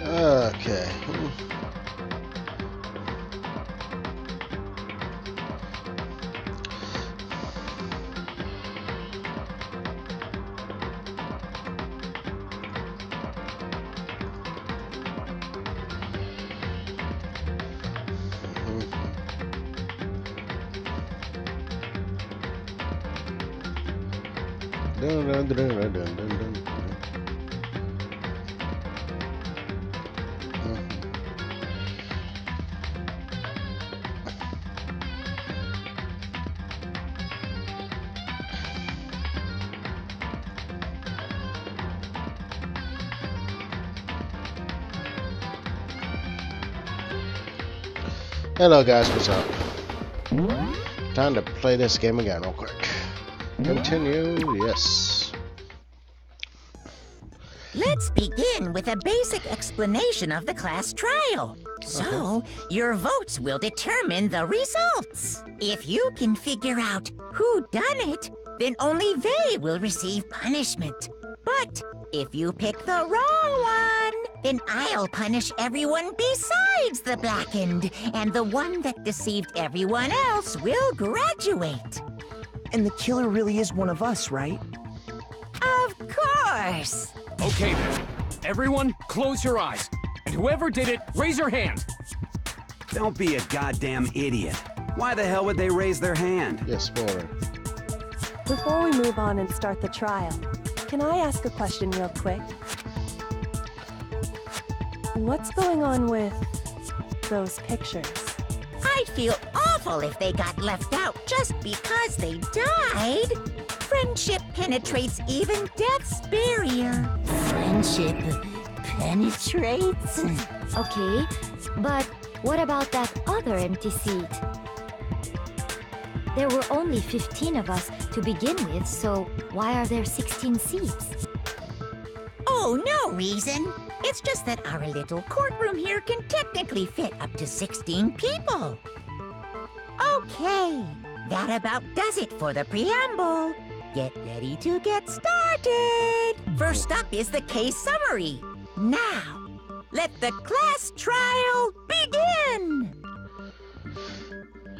Okay. Dun, dun, dun, dun, dun, dun, dun. Hello guys, what's up? Time to play this game again real quick. Continue, yes. Let's begin with a basic explanation of the class trial. So, your votes will determine the results. If you can figure out who done it, then only they will receive punishment. But if you pick the wrong one, then I'll punish everyone besides the blackened, and the one that deceived everyone else will graduate. And the killer really is one of us, right? Of course! Okay then. Everyone, close your eyes. And whoever did it, raise your hand. Don't be a goddamn idiot. Why the hell would they raise their hand? Yes, forward. Before we move on and start the trial, can I ask a question real quick? What's going on with those pictures? I'd feel awful if they got left out just because they died. Friendship penetrates even death's barrier. Friendship penetrates? Okay, but what about that other empty seat? There were only 15 of us to begin with, so why are there 16 seats? Oh, no reason. It's just that our little courtroom here can technically fit up to 16 people. Okay, that about does it for the preamble. Get ready to get started. First up is the case summary. Now, let the class trial begin.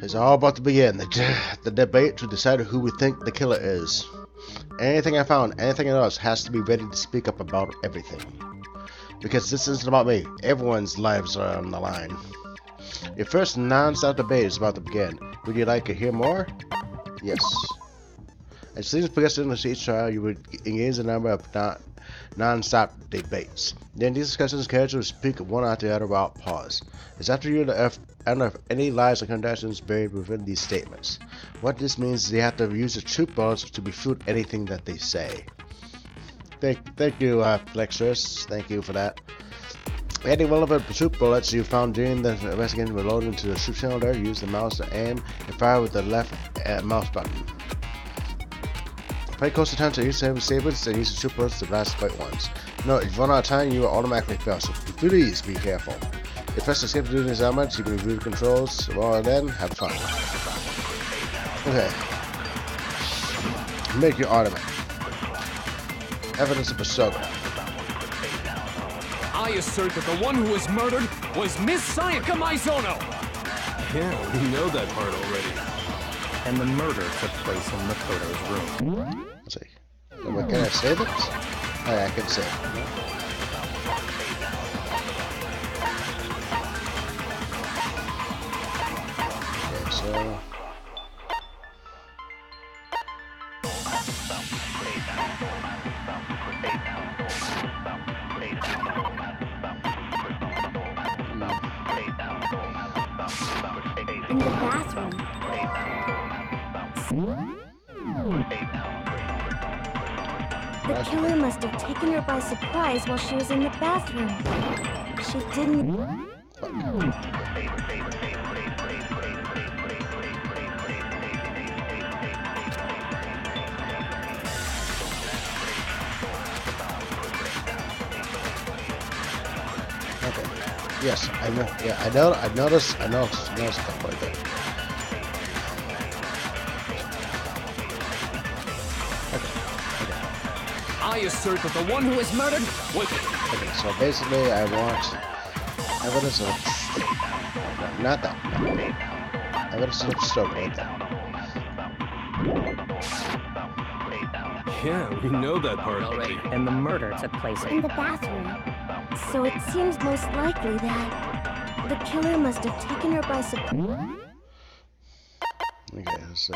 It's all about to begin. The debate to decide who we think the killer is. Anything I found, anything else, has to be ready to speak up about everything. Because this isn't about me. Everyone's lives are on the line. Your first non-stop debate is about to begin. Would you like to hear more? Yes. As things progress in each trial, you would engage a number of non-stop debates. Then these discussions casually speak one after the other without pause. It's up to you to unearth any lies or contradictions buried within these statements. What this means is you have to use the truth bullets to refute anything that they say. Thank you, Flexus. Thank you for that. Any relevant truth bullets you found during the investigation were loaded into the truth cylinder. Use the mouse to aim and fire with the left mouse button. Pay close attention to each statements and use the truth bullets to blast the right ones. Note, if you run out of time, you will automatically fail, so please be careful. If press escape to do these elements, you can review the controls. Well, then, have fun. Okay. Make your argument. Evidence of a struggle. I assert that the one who was murdered was Miss Sayaka Maizono. Yeah, we know that part already. And the murder took place in Makoto's room. Let's see. Can I save it? Oh, yeah, I can save it. Okay, so... In the bathroom. The killer must have taken her by surprise while she was in the bathroom. She didn't... Okay. Yes, I know. Yeah, I noticed stuff like that. I assert that the one who was murdered was... Okay, so basically I want evidence of... Not that. Evidence of stroke right there. Yeah, we know that part already. And the murder took place In the bathroom. So it seems most likely that the killer must have taken her by surprise. Okay, let's see.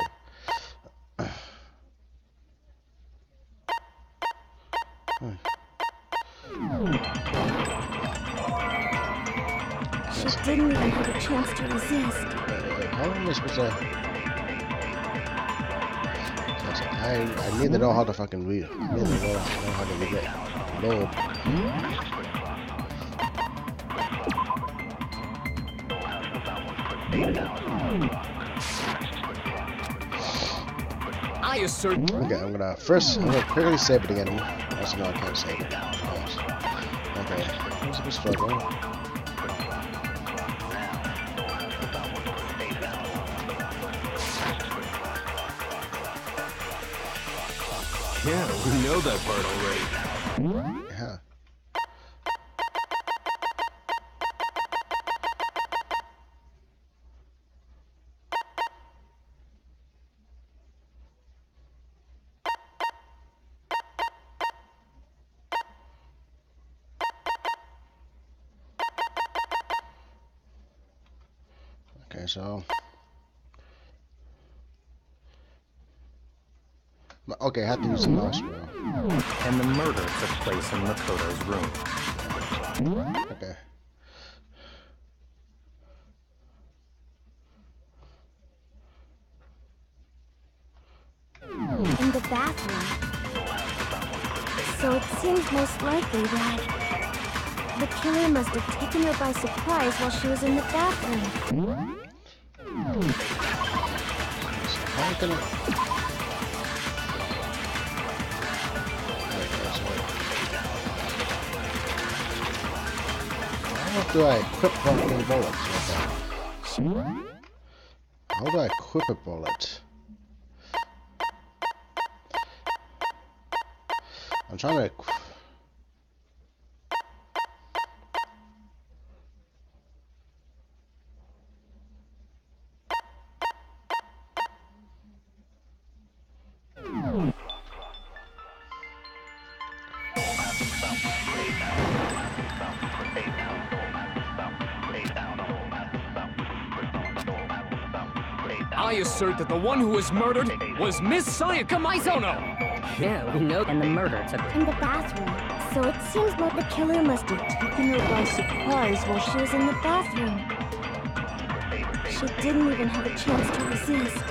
She didn't even have a chance to resist. How am I supposed to... I need to know how to fucking read. I need to know how to read it. Load. I assert... Okay, I'm gonna quickly save it again. Also, no, I can't save it. Okay, who's the struggle? Yeah, we know that part already. Yeah. Okay, so... Okay, I have to use the mouse wheel. And the murder took place in Makoto's room. Okay. In the bathroom. So it seems most likely that the killer must have taken her by surprise while she was in the bathroom. How can I... How do I equip fucking bullets with that? How do I equip a bullet? I'm trying to equip... I assert that the one who was murdered was Miss Sayaka Maizono! Yeah, we know. And the murder took In the bathroom. So it seems like the killer must have taken her by surprise while she was in the bathroom. She didn't even have a chance to resist.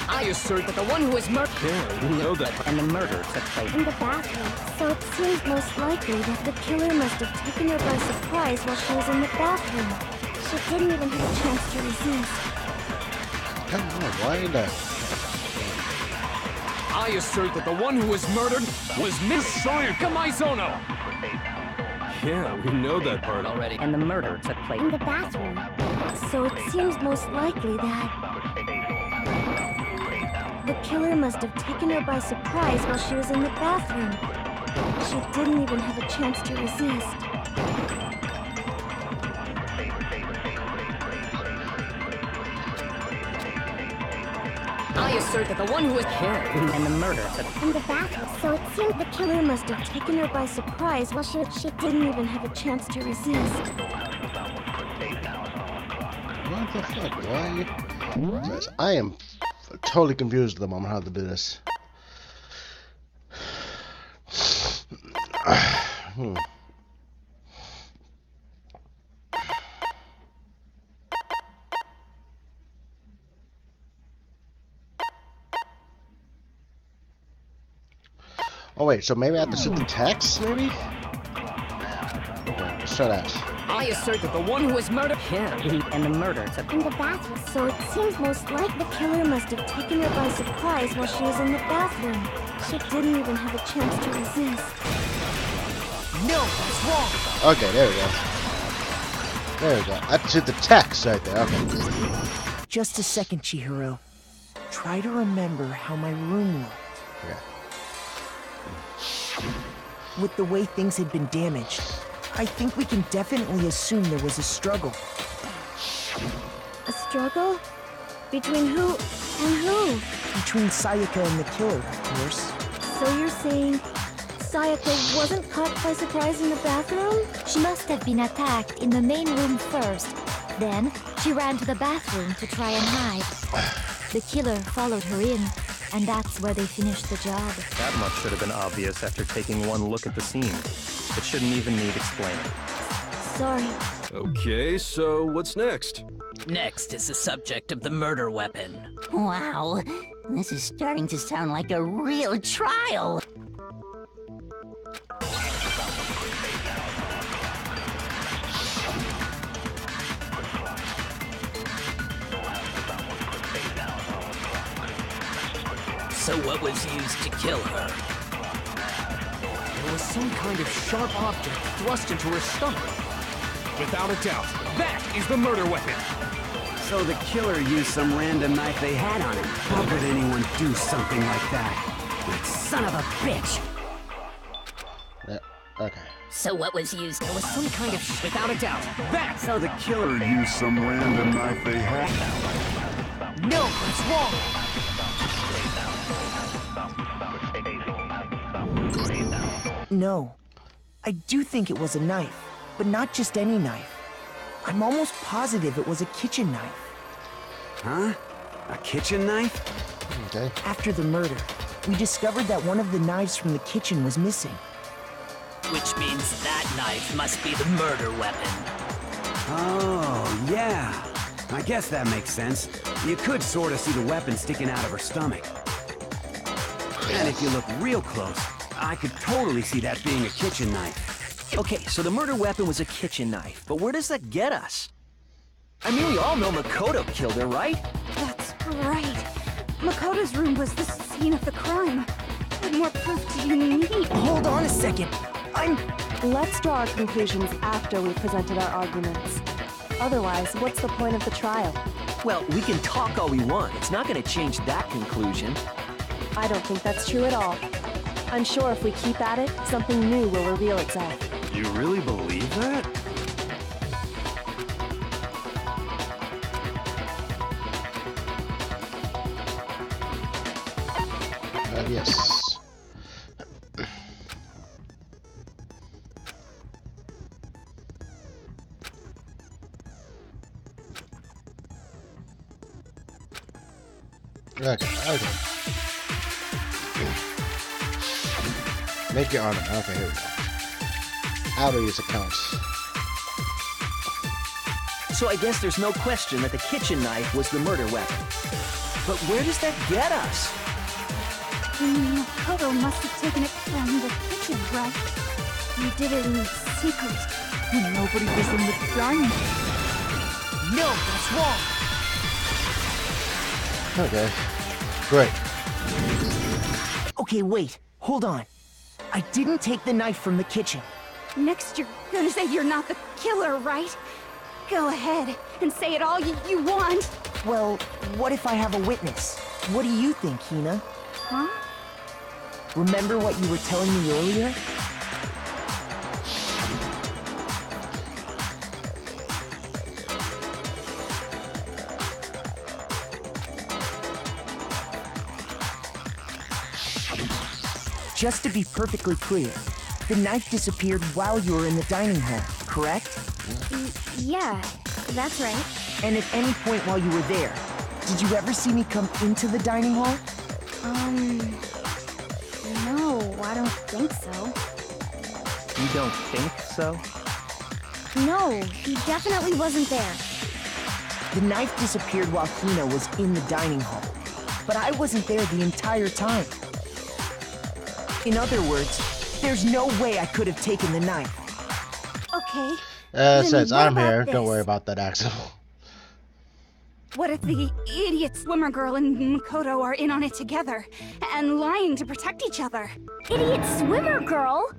I assert that the one who was murdered... Yeah, we know that. and the murder took place. In the bathroom. So it seems most likely that the killer must have taken her by surprise while she was in the bathroom. She didn't even have a chance to resist. Come on, why the... I assert that the one who was murdered was Miss Sayaka Maizono! Yeah, we know that part already. And the murder took place. In the bathroom. So it seems most likely that the killer must have taken her by surprise while she was in the bathroom. She didn't even have a chance to resist. I assert that the one who was... And the murder took place. In the bathroom. So it seems the killer must have taken her by surprise while she didn't even have a chance to resist. What the fuck? Why? Guys, I am totally confused at the moment how to do this. Oh wait, so maybe I have to shoot the text, maybe? Okay, let's try that. I assert that the one who was murdered... And the murder took In the bathroom. So it seems most like the killer must have taken her by surprise while she was in the bathroom. She didn't even have a chance to resist. No, it's wrong! Okay, there we go. There we go. I have to shoot the text right there. Okay. Just a second, Chihiro. Try to remember how my room looked. Yeah. With the way things had been damaged, I think we can definitely assume there was a struggle. A struggle? Between who and who? Between Sayaka and the killer, of course. So you're saying Sayaka wasn't caught by surprise in the bathroom? She must have been attacked in the main room first. Then, she ran to the bathroom to try and hide. The killer followed her in, and that's where they finished the job. That much should have been obvious after taking one look at the scene. It shouldn't even need explaining. Sorry. Okay, so what's next? Next is the subject of the murder weapon. Wow, this is starting to sound like a real trial. So what was used to kill her? There was some kind of sharp object thrust into her stomach. Without a doubt, that is the murder weapon. So the killer used some random knife they had on him. How could anyone do something like that? That son of a bitch! Okay. So what was used? There was some kind of without a doubt, that. So the killer used some random knife they had. No, it's wrong! No. I do think it was a knife, but not just any knife. I'm almost positive it was a kitchen knife. Huh? A kitchen knife? Okay. After the murder, we discovered that one of the knives from the kitchen was missing. Which means that knife must be the murder weapon. Oh, yeah. I guess that makes sense. You could sort of see the weapon sticking out of her stomach. And if you look real close, I could totally see that being a kitchen knife. Okay, so the murder weapon was a kitchen knife, but where does that get us? I mean, we all know Makoto killed her, right? That's right. Makoto's room was the scene of the crime. What more proof do you need? Hold on a second. Let's draw our conclusions after we've presented our arguments. Otherwise, what's the point of the trial? Well, we can talk all we want. It's not going to change that conclusion. I don't think that's true at all. I'm sure if we keep at it, something new will reveal itself. You really believe that? Yes. Okay. Make your honor. Okay, here we go. How do use accounts? So I guess there's no question that the kitchen knife was the murder weapon. But where does that get us? Makoto must have taken it from the kitchen, right? He did it in secret when nobody was in the dining room. No, that's wrong. Okay. Great. Okay, wait. Hold on. I didn't take the knife from the kitchen. Next, you're gonna say you're not the killer, right? Go ahead and say it all you want. Well, what if I have a witness? What do you think, Hina? Huh? Remember what you were telling me earlier? Just to be perfectly clear, the knife disappeared while you were in the dining hall, correct? Yeah, that's right. And at any point while you were there, did you ever see me come into the dining hall? No, I don't think so. You don't think so? No, he definitely wasn't there. The knife disappeared while Hina was in the dining hall, but I wasn't there the entire time. In other words, there's no way I could have taken the knife. Okay. Since what I'm about here, this? don't worry about that, Axel. What if the idiot swimmer girl and Makoto are in on it together and lying to protect each other? Idiot swimmer girl?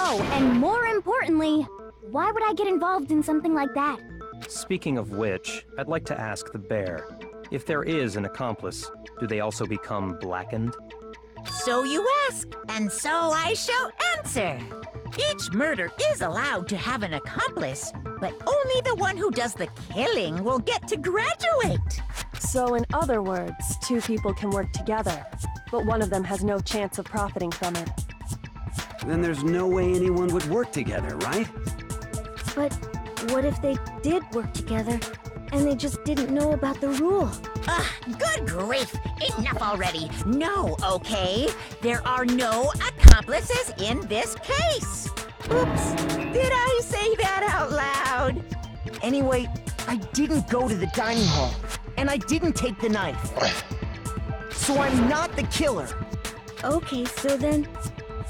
Oh, and more importantly, why would I get involved in something like that? Speaking of which, I'd like to ask the bear. If there is an accomplice, do they also become blackened? So you ask, and so I shall answer. Each murder is allowed to have an accomplice, but only the one who does the killing will get to graduate. So in other words, two people can work together, but one of them has no chance of profiting from it. Then there's no way anyone would work together, right? But what if they did work together, and they just didn't know about the rule? Good grief! Enough already! No, okay? There are no accomplices in this case! Oops! Did I say that out loud? Anyway, I didn't go to the dining hall, and I didn't take the knife. So I'm not the killer. Okay, so then,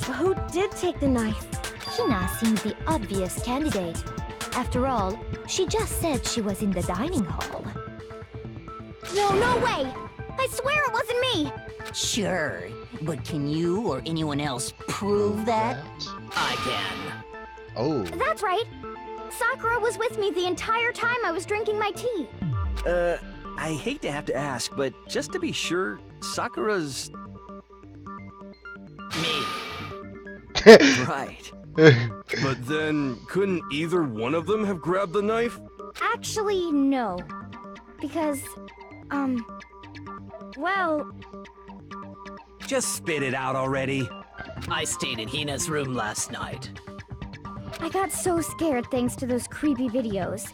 who did take the knife? Hina seems the obvious candidate. After all, she just said she was in the dining hall. No way! I swear it wasn't me! Sure, but can you or anyone else prove that? I can. Oh. That's right! Sakura was with me the entire time I was drinking my tea. I hate to have to ask, but just to be sure, Sakura's... Me. Right. But then, couldn't either one of them have grabbed the knife? Actually, no. Because, well... Just spit it out already. I stayed in Hina's room last night. I got so scared thanks to those creepy videos.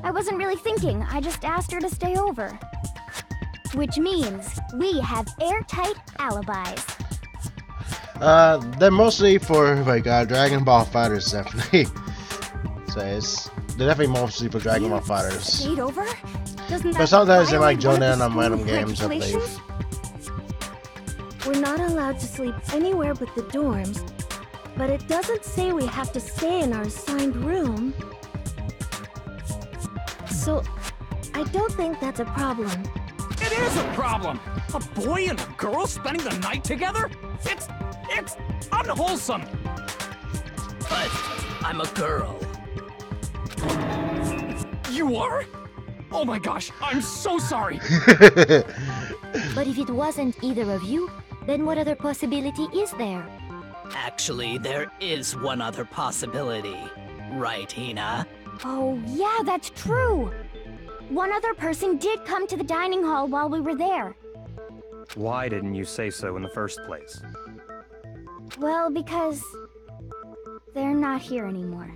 I wasn't really thinking, I just asked her to stay over. Which means we have airtight alibis. They're mostly for like Dragon Ball Fighters, definitely. They're definitely mostly for Dragon Ball Fighters. Stayed over? Doesn't that But sometimes they might violate join one of in the on random school games, I believe. regulations? We're not allowed to sleep anywhere but the dorms, but it doesn't say we have to stay in our assigned room. So, I don't think that's a problem. It is a problem! A boy and a girl spending the night together? It's unwholesome! But I'm a girl. You are? Oh my gosh, I'm so sorry! But if it wasn't either of you, then what other possibility is there? Actually, there is one other possibility. Right, Hina? Oh, yeah, that's true! One other person did come to the dining hall while we were there. Why didn't you say so in the first place? Well, because... they're not here anymore.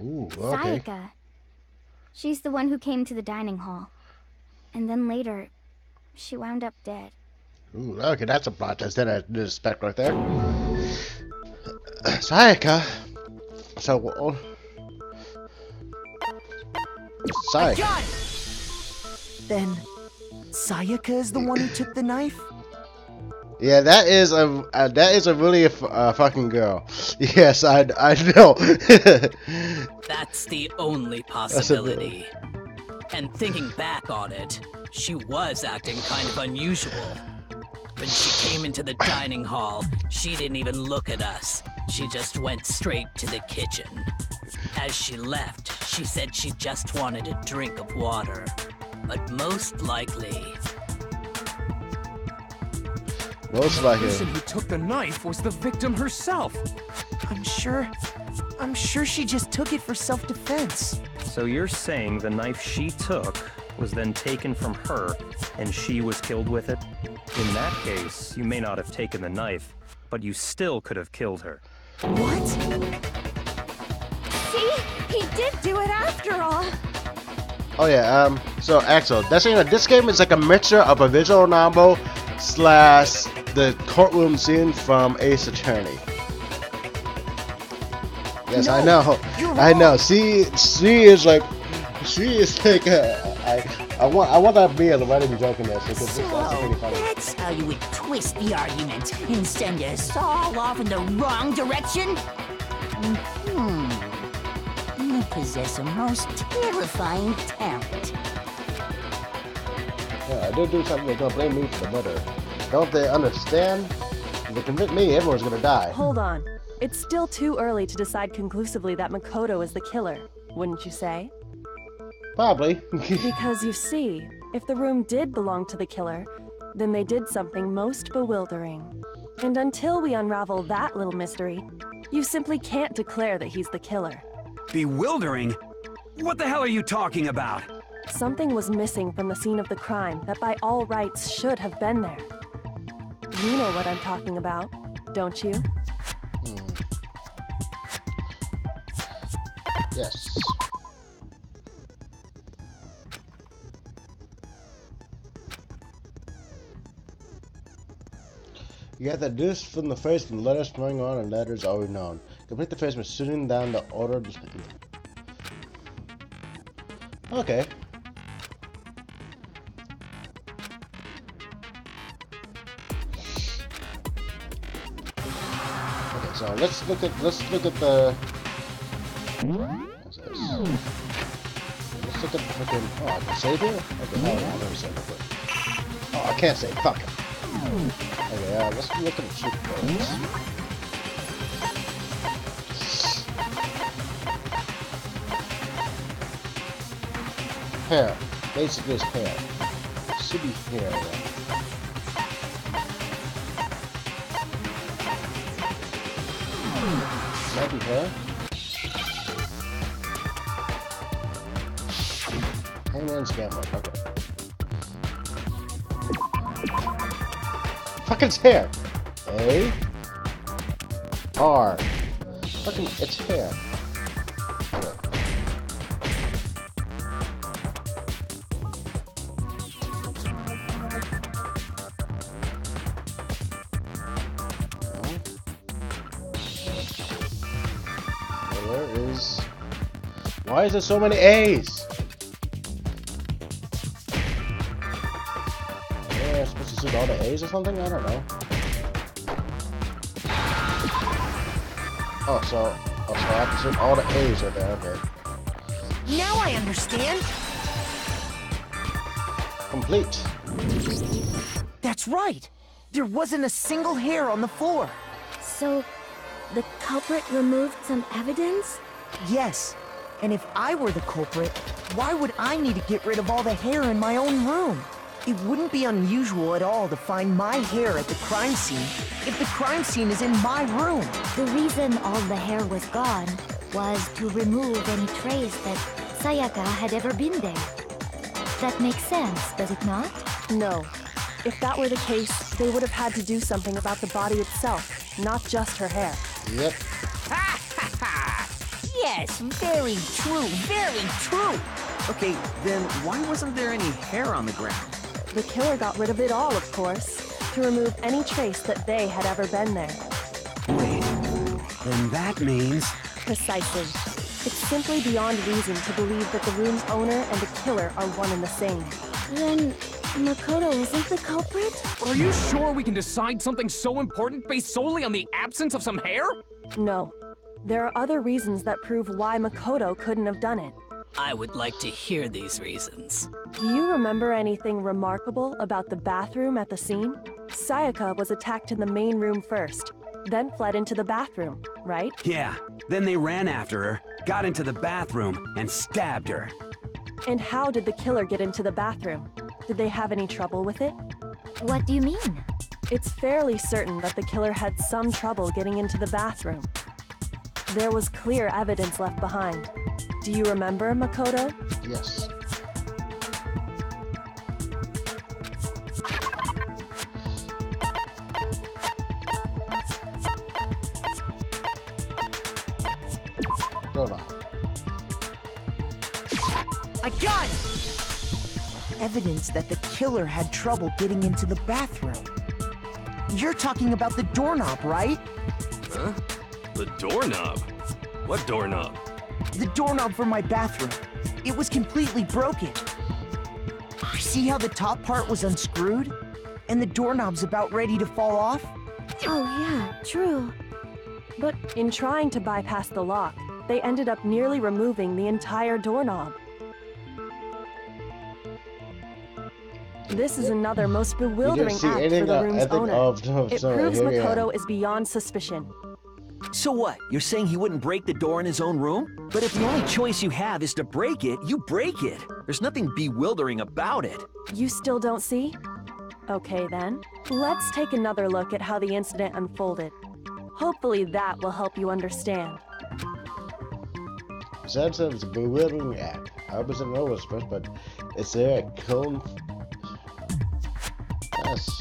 Ooh, okay. Sayaka. She's the one who came to the dining hall. And then later, she wound up dead. Ooh, okay, that's a plot twist that I didn't expect right there. Sayaka. So, I got it! Then, Sayaka is the one who took the knife? yeah, that is a really fucking girl. Yes, I know. That's the only possibility. And thinking back on it, she was acting kind of unusual. When she came into the dining hall, she didn't even look at us. She just went straight to the kitchen. As she left, she said she just wanted a drink of water. But most likely... The person who took the knife was the victim herself. I'm sure she just took it for self-defense. So you're saying the knife she took was then taken from her, and she was killed with it? In that case, you may not have taken the knife, but you still could have killed her. What? See? He did do it after all! Oh yeah, so Axel, that's this game is like a mixture of a visual novel / the courtroom scene from Ace Attorney. Yes, No, I know. I know. She is like I want that to be a writing joke in this because So, that's pretty funny. that's how you would twist the argument and send us all off in the wrong direction? You possess a most terrifying talent. Yeah, I did do something they're gonna blame me for the murder. Don't they understand? If they convict me, everyone's gonna die. Hold on. It's still too early to decide conclusively that Makoto is the killer, wouldn't you say? Probably. Because you see, if the room did belong to the killer, then they did something most bewildering. And until we unravel that little mystery, you simply can't declare that he's the killer. Bewildering? What the hell are you talking about? Something was missing from the scene of the crime that by all rights should have been there. You know what I'm talking about, don't you? Yes. You have the deuce from the face from letters flowing on and letters already known. Complete the face by shooting down the order. Okay. Okay, so let's look at the. What's this? Let's look at the freaking. Oh, I can save here. Okay, hold on, let me save real quick. Oh, I can't save. Fuck it. Okay, let's look at the cheat codes. Hair. Basically, it's hair. It should be hair. Might be hair. Hangman's Gamble. Okay. Fucking hair. A. R. Fucking, it's hair. Okay. Where is... Why is there so many A's? Yeah, I'm supposed to shoot all the A's or something? I don't know. Oh, so I have to shoot all the A's right there, okay. Now I understand. Complete. That's right. There wasn't a single hair on the floor. So, the culprit removed some evidence? Yes. And if I were the culprit, why would I need to get rid of all the hair in my own room? It wouldn't be unusual at all to find my hair at the crime scene if the crime scene is in my room. The reason all the hair was gone was to remove any trace that Sayaka had ever been there. That makes sense, does it not? No. If that were the case, they would have had to do something about the body itself, not just her hair. Yep. Yes, very true, very true. Okay, then why wasn't there any hair on the ground? The killer got rid of it all, of course, to remove any trace that they had ever been there. Wait, then that means... Precisely. It's simply beyond reason to believe that the room's owner and the killer are one and the same. Then, Makoto isn't the culprit? Are you sure we can decide something so important based solely on the absence of some hair? No. There are other reasons that prove why Makoto couldn't have done it. I would like to hear these reasons. Do you remember anything remarkable about the bathroom at the scene? Sayaka was attacked in the main room first, then fled into the bathroom, right? Yeah, then they ran after her, got into the bathroom, and stabbed her. And how did the killer get into the bathroom? Did they have any trouble with it? What do you mean? It's fairly certain that the killer had some trouble getting into the bathroom. There was clear evidence left behind. Do you remember, Makoto? Yes. Hold on. I got it! Evidence that the killer had trouble getting into the bathroom. You're talking about the doorknob, right? Huh? The doorknob? What doorknob? The doorknob for my bathroom. It was completely broken. See how the top part was unscrewed? And the doorknob's about ready to fall off? Oh yeah, true. But in trying to bypass the lock, they ended up nearly removing the entire doorknob. This is another most bewildering act for the room's owner. It proves Makoto is beyond suspicion. So what? You're saying he wouldn't break the door in his own room? But if the only choice you have is to break it, you break it. There's nothing bewildering about it. You still don't see? Okay then. Let's take another look at how the incident unfolded. Hopefully that will help you understand. Sad said it's a bewildering act. I wasn't know what's first, but it's there at Kiln.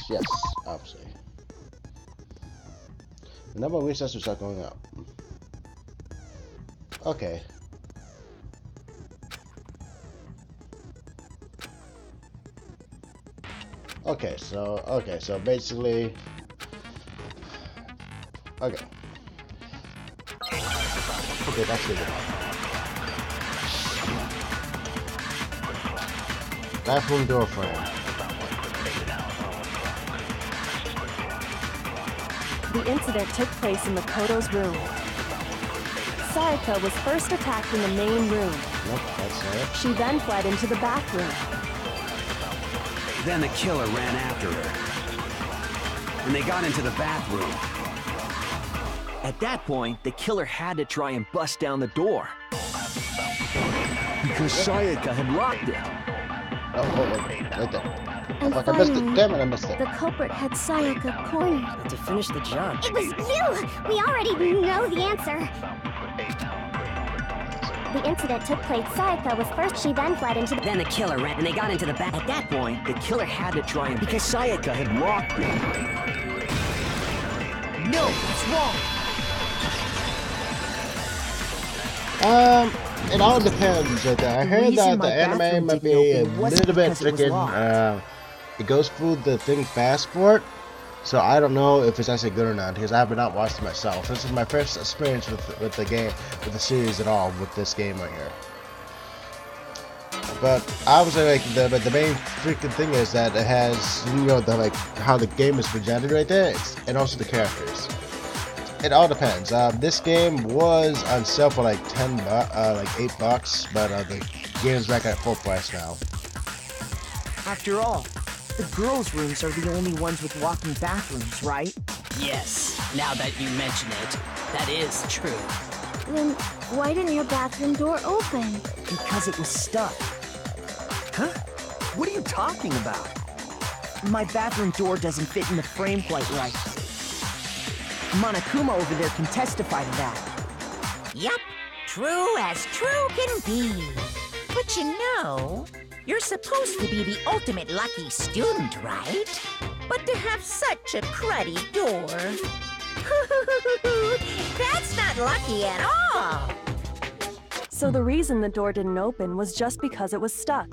Yes, obviously. The number of recesses start going up. Okay. Okay, so basically, okay, that's good. Bathroom door frame. The incident took place in Makoto's room. Sayaka was first attacked in the main room. Nope, that's not it. She then fled into the bathroom. Then the killer ran after her. And they got into the bathroom. At that point, the killer had to try and bust down the door. Because Sayaka had locked it. Oh, hold on. Right there. And Fuck, I missed it. finally, Damn it, I missed it. the culprit had Sayaka cornered. To finish the job. It was you! We already know the answer. The incident took place. Sayaka was first, she then fled into the... Then the killer ran, and they got into the back. At that point, the killer had to try and... Because Sayaka had locked it. No, it's wrong. It all depends. I heard that the anime might be a little bit freaking, it goes through the thing fast forward, so I don't know if it's actually good or not, because I have not watched it myself. This is my first experience with the game, with the series at all, with this game right here. But obviously, like, the main freaking thing is that it has, you know, like, how the game is presented right there, and also the characters. It all depends. This game was on sale for like like $8, but the game's back at full price now. After all, the girls' rooms are the only ones with walking bathrooms, right? Yes, now that you mention it, that is true. Then why didn't your bathroom door open? Because it was stuck. Huh? What are you talking about? My bathroom door doesn't fit in the frame quite right. Monokuma over there can testify to that. Yup, true as true can be. But you know, you're supposed to be the ultimate lucky student, right? But to have such a cruddy door... That's not lucky at all! So the reason the door didn't open was just because it was stuck.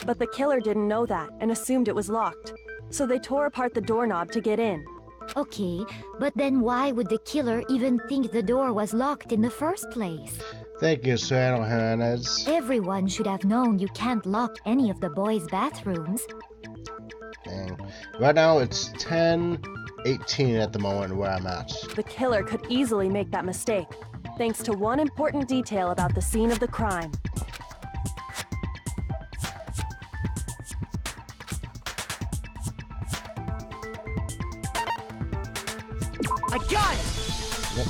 But the killer didn't know that and assumed it was locked. So they tore apart the doorknob to get in. Okay, but then why would the killer even think the door was locked in the first place? Thank you, Sir Hernandez. Everyone should have known you can't lock any of the boys' bathrooms. Dang. Right now, it's 10:18 at the moment where I'm at. The killer could easily make that mistake, thanks to one important detail about the scene of the crime. I got it! Yep.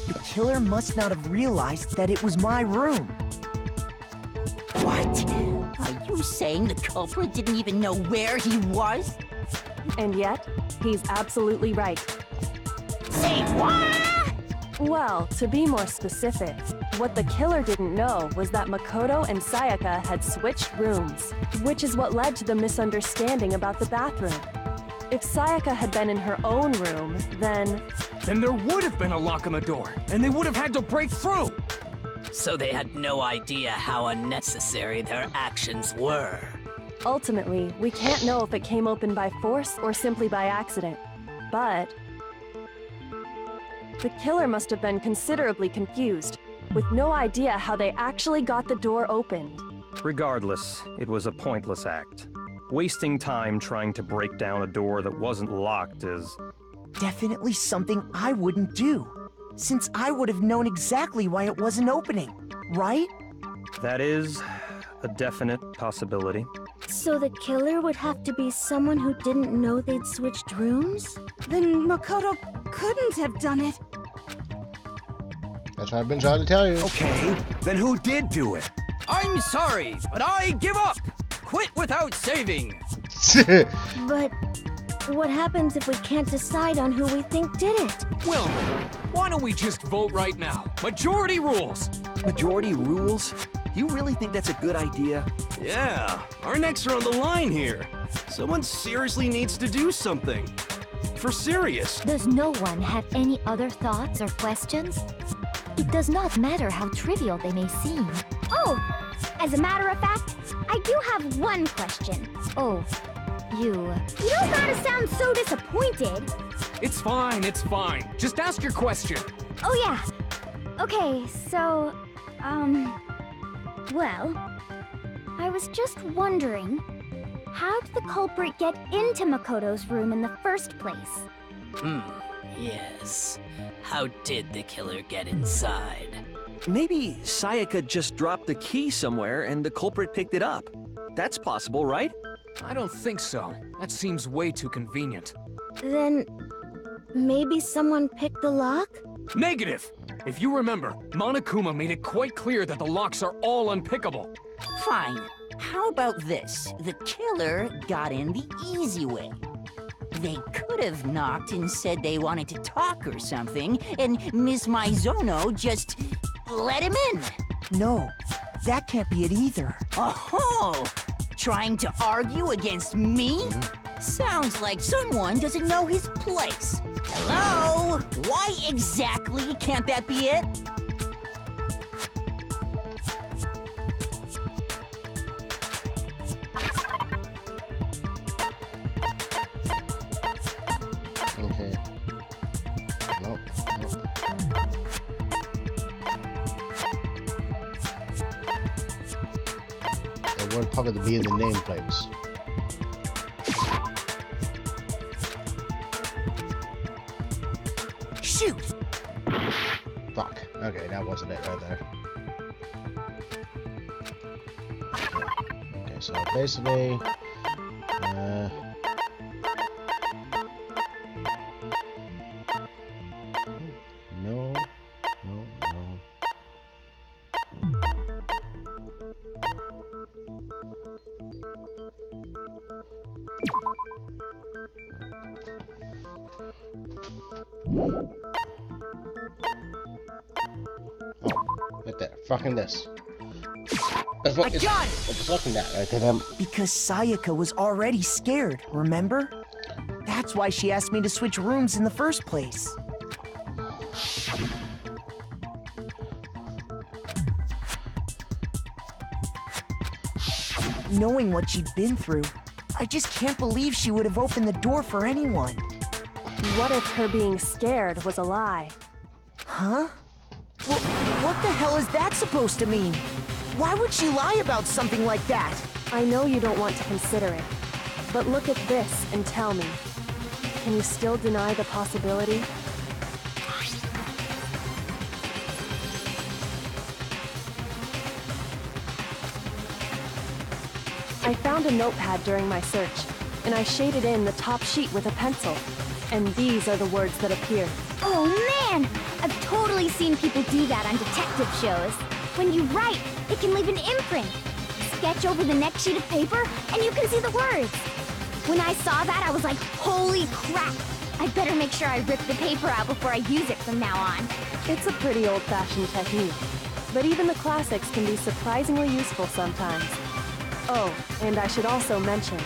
The killer must not have realized that it was my room. What? Are you saying the culprit didn't even know where he was? And yet, he's absolutely right. Say what? Well, to be more specific, what the killer didn't know was that Makoto and Sayaka had switched rooms, which is what led to the misunderstanding about the bathroom. If Sayaka had been in her own room, then there would have been a lock on the door, and they would have had to break through. So they had no idea how unnecessary their actions were. ultimately, we can't know if it came open by force or simply by accident. But the killer must have been considerably confused, with no idea how they actually got the door opened. Regardless, it was a pointless act. Wasting time trying to break down a door that wasn't locked is... definitely something I wouldn't do, since I would have known exactly why it wasn't opening, right? That is a definite possibility. So the killer would have to be someone who didn't know they'd switched rooms? Then Makoto couldn't have done it. That's what I've been trying to tell you. Okay, then who did do it? I'm sorry, but I give up. Quit without saving. But what happens if we can't decide on who we think did it? Well, why don't we just vote right now? Majority rules. Majority rules? You really think that's a good idea? Yeah, our necks are on the line here. Someone seriously needs to do something. For serious. Does no one have any other thoughts or questions? It does not matter how trivial they may seem. Oh, as a matter of fact, I do have one question. Oh, you don't gotta sound so disappointed. It's fine, it's fine. Just ask your question. Oh yeah. Okay, so, well, I was just wondering, how did the culprit get into Makoto's room in the first place? Yes. How did the killer get inside? Maybe Sayaka just dropped the key somewhere and the culprit picked it up. That's possible, right? I don't think so. That seems way too convenient. Then, maybe someone picked the lock? Negative! If you remember, Monokuma made it quite clear that the locks are all unpickable. Fine. How about this? The killer got in the easy way. They could have knocked and said they wanted to talk or something, and Miss Maizono just let him in. No, that can't be it either. Oh, trying to argue against me? Sounds like someone doesn't know his place. Hello? Why exactly can't that be it? Okay. Nope. It wouldn't probably be in the nameplates. Shoot! Fuck. Okay, that wasn't it right there. Okay, so basically, no. Oh, right there. Fucking this. That's what, I got it! it's looking at right there. Because Sayaka was already scared, remember? That's why she asked me to switch rooms in the first place. Knowing what she'd been through, I just can't believe she would have opened the door for anyone. What if her being scared was a lie? Huh? What the hell is that supposed to mean? Why would she lie about something like that? I know you don't want to consider it, but look at this and tell me. Can you still deny the possibility? I found a notepad during my search, and I shaded in the top sheet with a pencil. And these are the words that appear. Oh man! I've totally seen people do that on detective shows. When you write, it can leave an imprint. Sketch over the next sheet of paper, and you can see the words. When I saw that, I was like, holy crap! I'd better make sure I rip the paper out before I use it from now on. It's a pretty old-fashioned technique, but even the classics can be surprisingly useful sometimes. Oh, and I should also mention,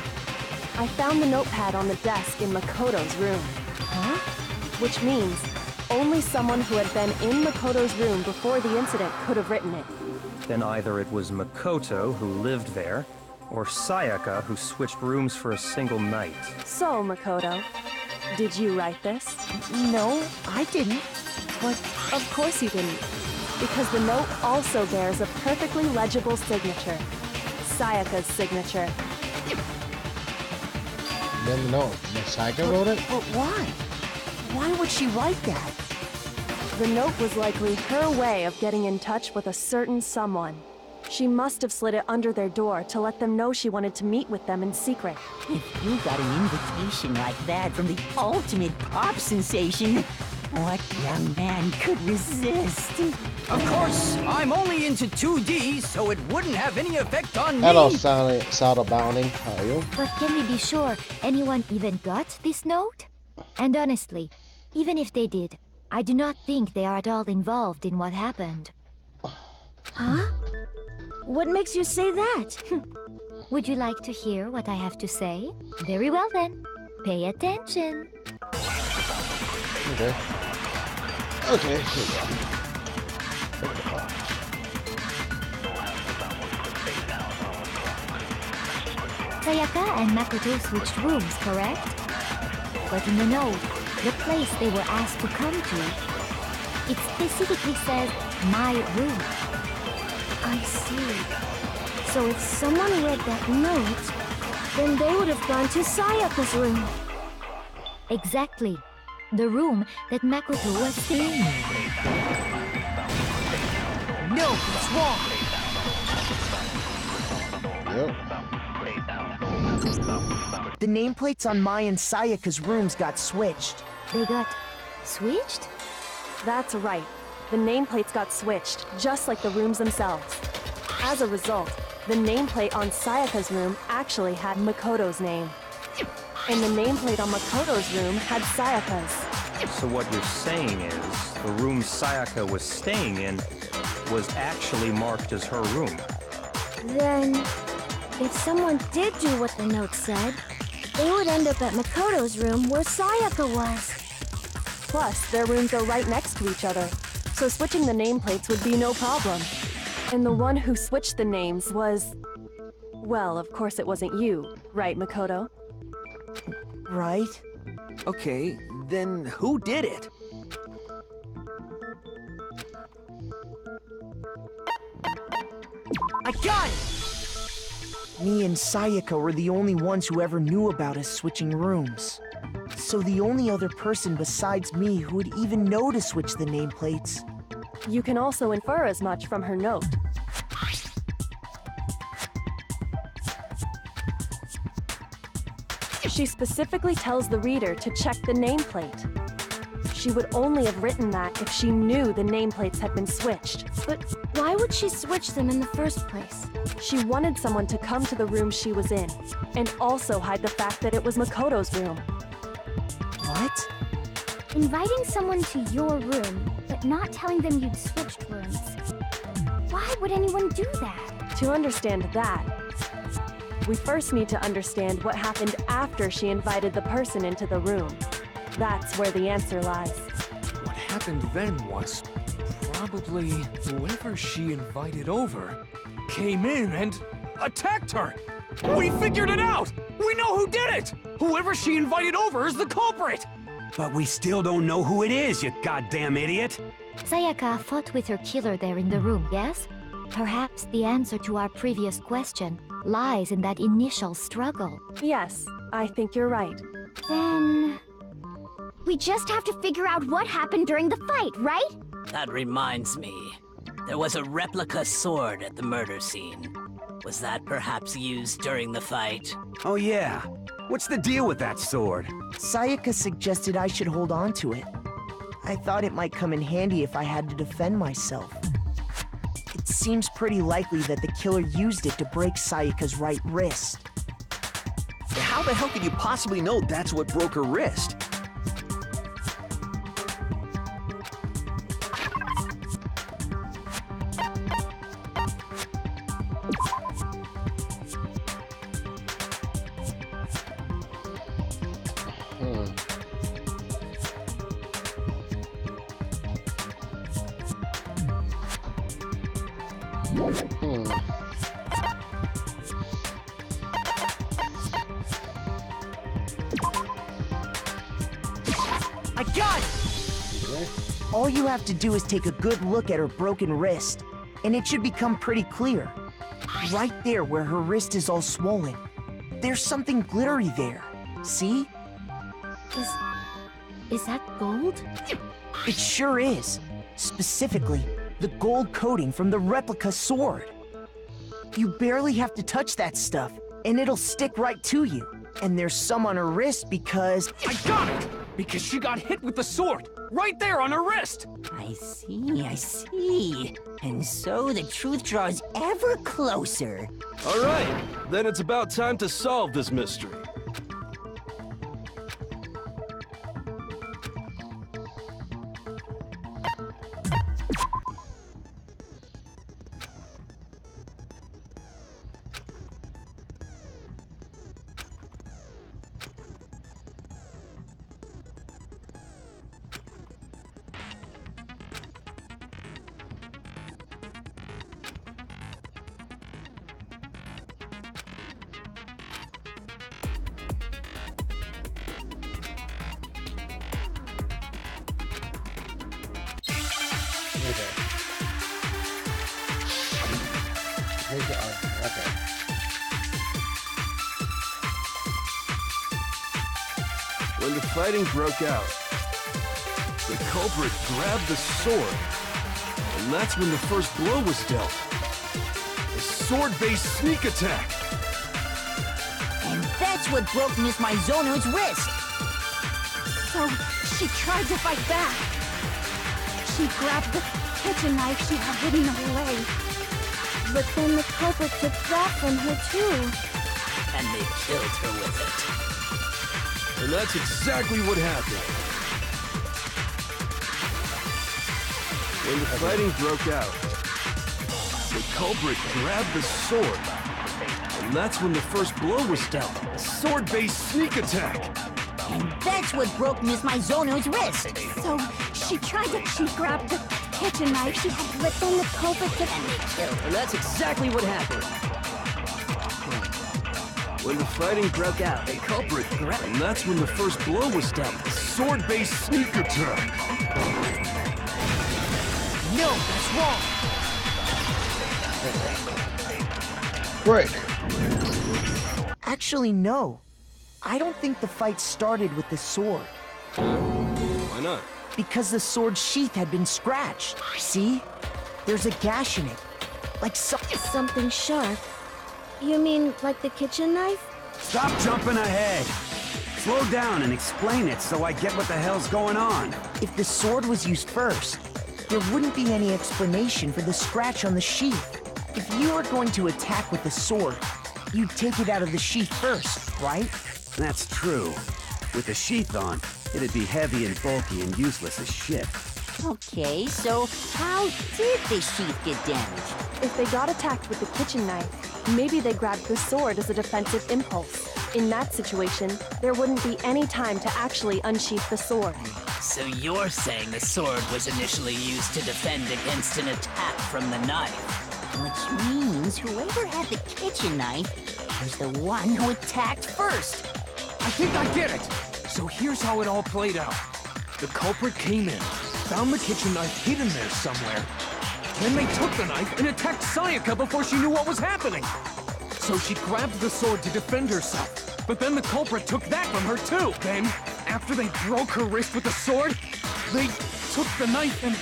I found the notepad on the desk in Makoto's room. Huh? Which means only someone who had been in Makoto's room before the incident could have written it. Then either it was Makoto who lived there, or Sayaka who switched rooms for a single night. So, Makoto, did you write this? No, I didn't. But of course you didn't, because the note also bears a perfectly legible signature. Sayaka's signature. Then no, Sayaka wrote it? But why? Why would she write that? The note was likely her way of getting in touch with a certain someone. She must have slid it under their door to let them know she wanted to meet with them in secret. If you got an invitation like that from the ultimate pop sensation, What young man could resist? Of course, I'm only into 2D, so it wouldn't have any effect on me. Hello, Saddle Bounty. How are you? But can we be sure anyone even got this note? And honestly, even if they did, I do not think they are at all involved in what happened. Huh? What makes you say that? Would you like to hear what I have to say? Very well then. Pay attention. Okay. Okay, here we go. Sayaka and Makoto switched rooms, correct? But in the note, the place they were asked to come to, it specifically says, my room. I see. So if someone read that note, then they would have gone to Sayaka's room. Exactly. The room that Makoto was staying in. No, it's wrong. Yep. The nameplates on Mai and Sayaka's rooms got switched. They got switched? That's right. The nameplates got switched, just like the rooms themselves. As a result, the nameplate on Sayaka's room actually had Makoto's name. And the nameplate on Makoto's room had Sayaka's. So what you're saying is, the room Sayaka was staying in was actually marked as her room. Then, if someone did do what the note said, they would end up at Makoto's room where Sayaka was. Plus, their rooms are right next to each other, so switching the nameplates would be no problem. And the one who switched the names was... Well, of course it wasn't you, right, Makoto? Right? Okay, then who did it? I got it! Me and Sayaka were the only ones who ever knew about us switching rooms. So the only other person besides me who would even know to switch the nameplates. You can also infer as much from her note. She specifically tells the reader to check the nameplate. She would only have written that if she knew the nameplates had been switched. But why would she switch them in the first place? She wanted someone to come to the room she was in, and also hide the fact that it was Makoto's room. What? Inviting someone to your room, but not telling them you'd switched rooms. Why would anyone do that? To understand that, we first need to understand what happened after she invited the person into the room. That's where the answer lies. What happened then was probably whoever she invited over came in and attacked her. We figured it out! We know who did it! Whoever she invited over is the culprit! But we still don't know who it is, you goddamn idiot! Sayaka fought with her killer there in the room, yes? Perhaps the answer to our previous question lies in that initial struggle. Yes, I think you're right. Then... we just have to figure out what happened during the fight, right? That reminds me. There was a replica sword at the murder scene. Was that perhaps used during the fight? Oh yeah. What's the deal with that sword? Sayaka suggested I should hold on to it. I thought it might come in handy if I had to defend myself. It seems pretty likely that the killer used it to break Sayaka's right wrist. How the hell could you possibly know that's what broke her wrist? I got it! All you have to do is take a good look at her broken wrist, and it should become pretty clear. Right there where her wrist is all swollen. There's something glittery there. See? Is that gold? It sure is. Specifically, the gold coating from the replica sword. You barely have to touch that stuff, and it'll stick right to you. And there's some on her wrist because... I got it! Because she got hit with the sword, right there on her wrist! I see. And so the truth draws ever closer. All right, then it's about time to solve this mystery. Okay. When the fighting broke out, the culprit grabbed the sword, and that's when the first blow was dealt. A sword-based sneak attack. And that's what broke Miss Maizono's wrist. So, she tried to fight back. She grabbed the kitchen knife she had hidden away. But then the culprit took that from her too. And they killed her with it. And that's exactly what happened. When the fighting broke out, the culprit grabbed the sword, and that's when the first blow was dealt. A sword-based sneak attack. And that's what broke Miss Maizono's wrist. So, she grabbed the kitchen knife she had, but then the culprit took And they killed her. And that's exactly what happened. When the fighting broke out, the culprit grabbed, and that's when the first blow was dealt. A sword-based sneak attack. No, that's wrong. Break. Actually, no. I don't think the fight started with the sword. Why not? Because the sword's sheath had been scratched. See? There's a gash in it. Like something sharp. You mean like the kitchen knife? Stop jumping ahead. Slow down and explain it so I get what the hell's going on. If the sword was used first, there wouldn't be any explanation for the scratch on the sheath. If you were going to attack with the sword, you'd take it out of the sheath first, right? That's true. With the sheath on, it'd be heavy and bulky and useless as shit. Okay, so how did the sheath get damaged? If they got attacked with the kitchen knife, maybe they grabbed the sword as a defensive impulse. In that situation, there wouldn't be any time to actually unsheath the sword. So you're saying the sword was initially used to defend against an attack from the knife? Which means whoever had the kitchen knife was the one who attacked first. I think I get it! So here's how it all played out. The culprit came in, found the kitchen knife hidden there somewhere. Then they took the knife and attacked Sayaka before she knew what was happening. So she grabbed the sword to defend herself. But then the culprit took that from her too. Then, after they broke her wrist with the sword, they took the knife and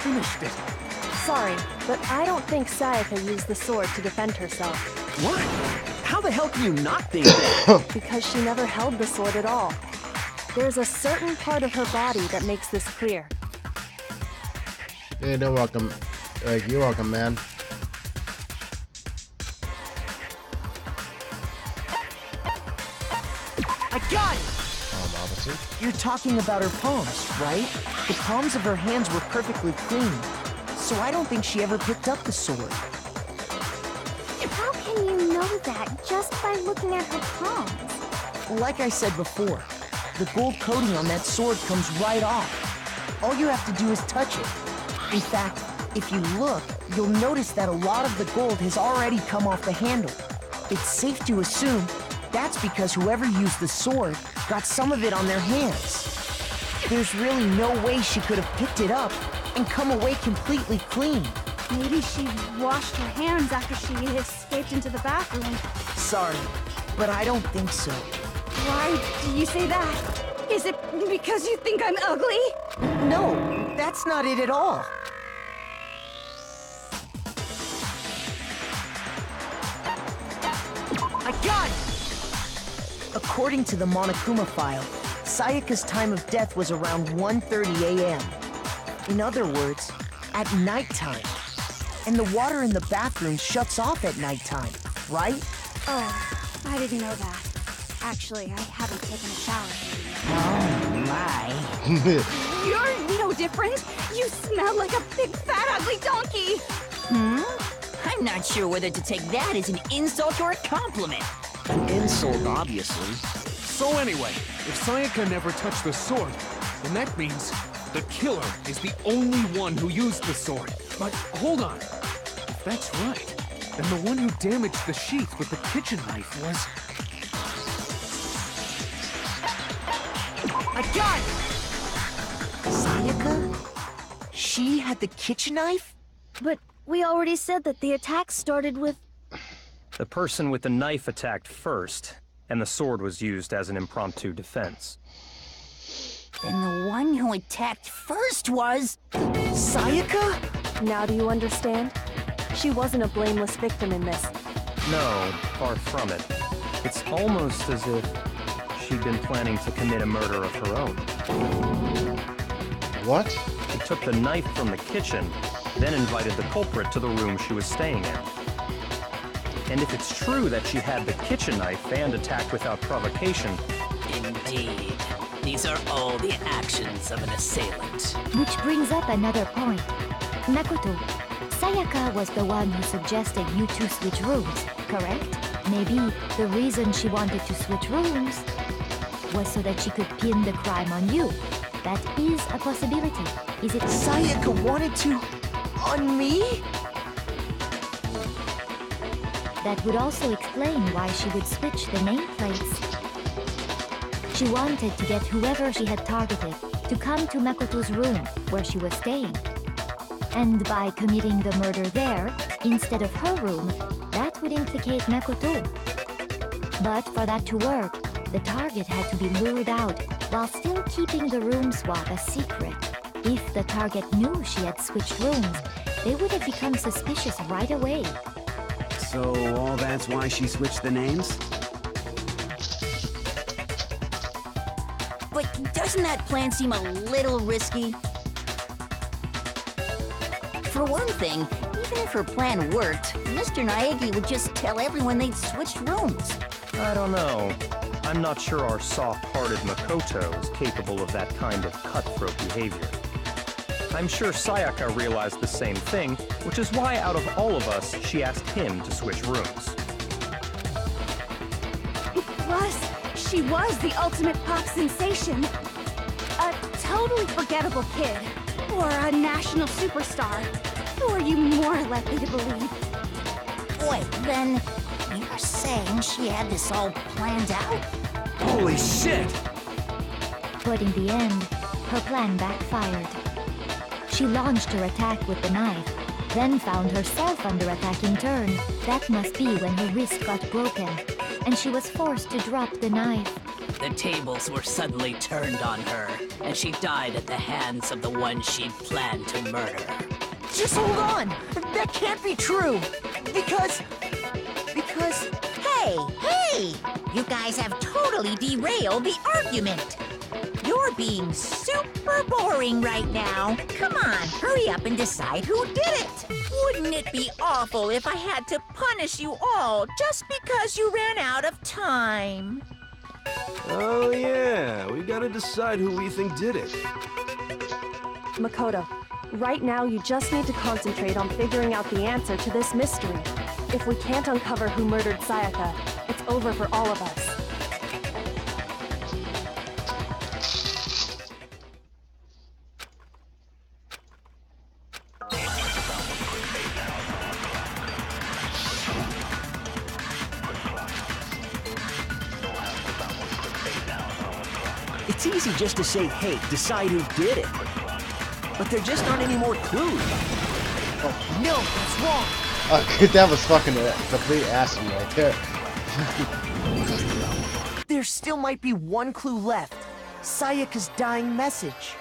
finished it. Sorry, but I don't think Sayaka used the sword to defend herself. What? How the hell can you not think that? Because she never held the sword at all. There's a certain part of her body that makes this clear. Yeah, you're welcome. You're welcome, man. I got it! Officer. You're talking about her palms, right? The palms of her hands were perfectly clean. So I don't think she ever picked up the sword. How can you know that just by looking at her palms? Like I said before, the gold coating on that sword comes right off. All you have to do is touch it. In fact, if you look, you'll notice that a lot of the gold has already come off the handle. It's safe to assume that's because whoever used the sword got some of it on their hands. There's really no way she could have picked it up and come away completely clean. Maybe she washed her hands after she escaped into the bathroom. Sorry, but I don't think so. Why do you say that? Is it because you think I'm ugly? No, that's not it at all. I got it! According to the Monokuma file, Sayaka's time of death was around 1:30 a.m. In other words, at nighttime. And the water in the bathroom shuts off at nighttime, right? Oh, I didn't know that. Actually, I haven't taken a shower. Oh, my. You're no different. You smell like a big, fat, ugly donkey. I'm not sure whether to take that as an insult or a compliment. An insult, obviously. So anyway, if Sayaka never touched the sword, then that means the killer is the only one who used the sword. But hold on. If that's right, then the one who damaged the sheath with the kitchen knife was... I got it! Sayaka? She had the kitchen knife? But we already said that the attack started with... The person with the knife attacked first, and the sword was used as an impromptu defense. Then the one who attacked first was... Sayaka? Now do you understand? She wasn't a blameless victim in this. No, far from it. It's almost as if she'd been planning to commit a murder of her own. What? She took the knife from the kitchen, then invited the culprit to the room she was staying in. And if it's true that she had the kitchen knife and attacked without provocation... Indeed. These are all the actions of an assailant. Which brings up another point. Makoto, Sayaka was the one who suggested you two switch rooms, correct? Maybe the reason she wanted to switch rooms was so that she could pin the crime on you. That is a possibility. Is it? Sayaka wanted to... on me? That would also explain why she would switch the nameplates. She wanted to get whoever she had targeted to come to Makoto's room where she was staying. And by committing the murder there, instead of her room, that would implicate Makoto. But for that to work, the target had to be lured out while still keeping the room swap a secret. If the target knew she had switched rooms, they would have become suspicious right away. So all that's why she switched the names? But doesn't that plan seem a little risky? For one thing, even if her plan worked, Mr. Naegi would just tell everyone they'd switched rooms. I don't know. I'm not sure our soft-hearted Makoto is capable of that kind of cutthroat behavior. I'm sure Sayaka realized the same thing, which is why out of all of us, she asked him to switch rooms. Plus, she was the ultimate pop sensation. A totally forgettable kid. Or a national superstar. Who are you more likely to believe? Wait, then you're saying she had this all planned out? Holy shit! But in the end, her plan backfired. She launched her attack with the knife, then found herself under attack in turn. That must be when her wrist got broken, and she was forced to drop the knife. The tables were suddenly turned on her, and she died at the hands of the one she'd planned to murder. Just hold on! That can't be true! Because... Hey! You guys have totally derailed the argument. You're being super boring right now. Come on, hurry up and decide who did it. Wouldn't it be awful if I had to punish you all just because you ran out of time? Oh yeah, we gotta decide who we think did it. Makoto, right now you just need to concentrate on figuring out the answer to this mystery. If we can't uncover who murdered Sayaka, it's over for all of us. It's easy just to say, hey, decide who did it. But there just aren't any more clues. Oh, no, that's wrong! That was fucking a complete ass right there. There still might be one clue left. Sayaka's dying message.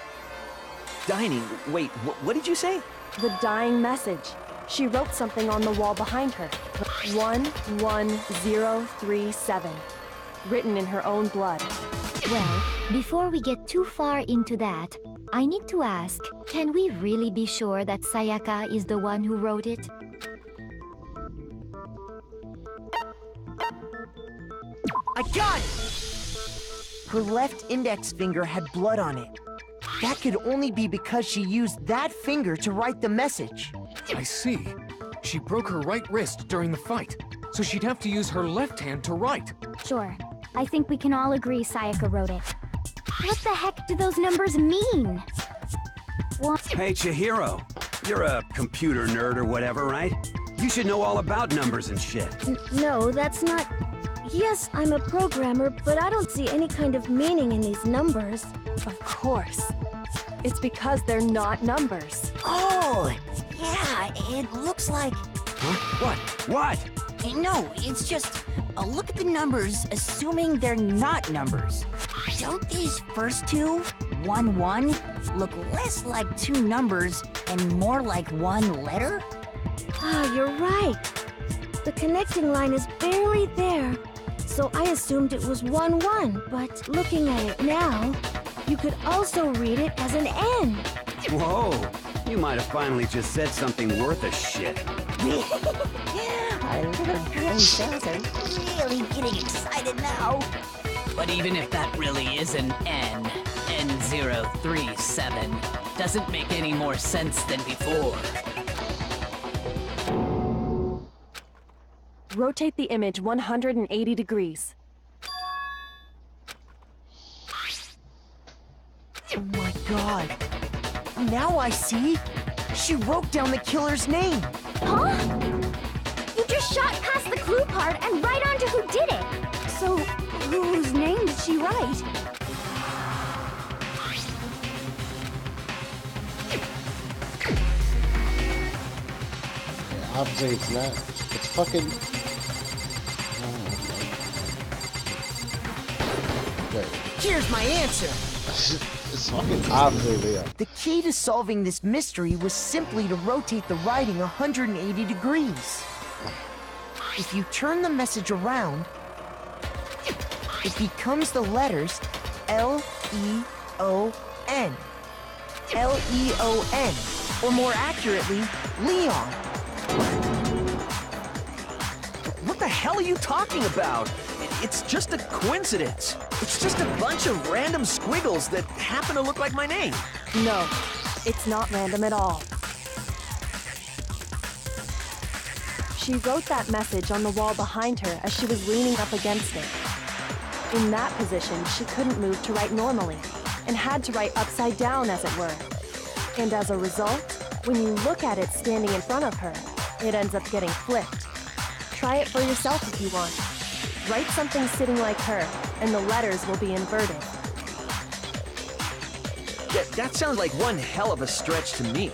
Dining? Wait, what did you say? The dying message. She wrote something on the wall behind her. 11037. written in her own blood. Well, before we get too far into that, I need to ask, can we really be sure that Sayaka is the one who wrote it? I got it! Her left index finger had blood on it. That could only be because she used that finger to write the message. I see. She broke her right wrist during the fight, so she'd have to use her left hand to write. Sure. I think we can all agree Sayaka wrote it. What the heck do those numbers mean? What? Hey, Chihiro. You're a computer nerd or whatever, right? You should know all about numbers and shit. No, that's not... Yes, I'm a programmer, but I don't see any kind of meaning in these numbers. Of course. It's because they're not numbers. Oh, yeah, it looks like... Huh? What? No, it's just... look at the numbers, assuming they're not numbers. Don't these first two, 1, 1, look less like two numbers and more like one letter? Ah, you're right. The connecting line is barely there. So I assumed it was 1, 1, but looking at it now, you could also read it as an N. Whoa, you might have finally just said something worth a shit. Our little girly cells are really getting excited now. But even if that really is an N, N037, doesn't make any more sense than before. Rotate the image 180 degrees. Oh my god. Now I see. She wrote down the killer's name. Huh? You just shot past the clue part and right onto who did it. So, whose name did she write? Yeah, obviously it's not. It's fucking... Here's my answer. It's fucking obviously Leo. The key to solving this mystery was simply to rotate the writing 180 degrees. If you turn the message around, it becomes the letters L-E-O-N. L-E-O-N, or more accurately, Leon. What the hell are you talking about? It's just a coincidence. It's just a bunch of random squiggles that happen to look like my name. No, it's not random at all. She wrote that message on the wall behind her as she was leaning up against it. In that position, she couldn't move to write normally, and had to write upside down, as it were. And as a result, when you look at it standing in front of her, it ends up getting flipped. Try it for yourself if you want. Write something sitting like her, and the letters will be inverted. That sounds like one hell of a stretch to me.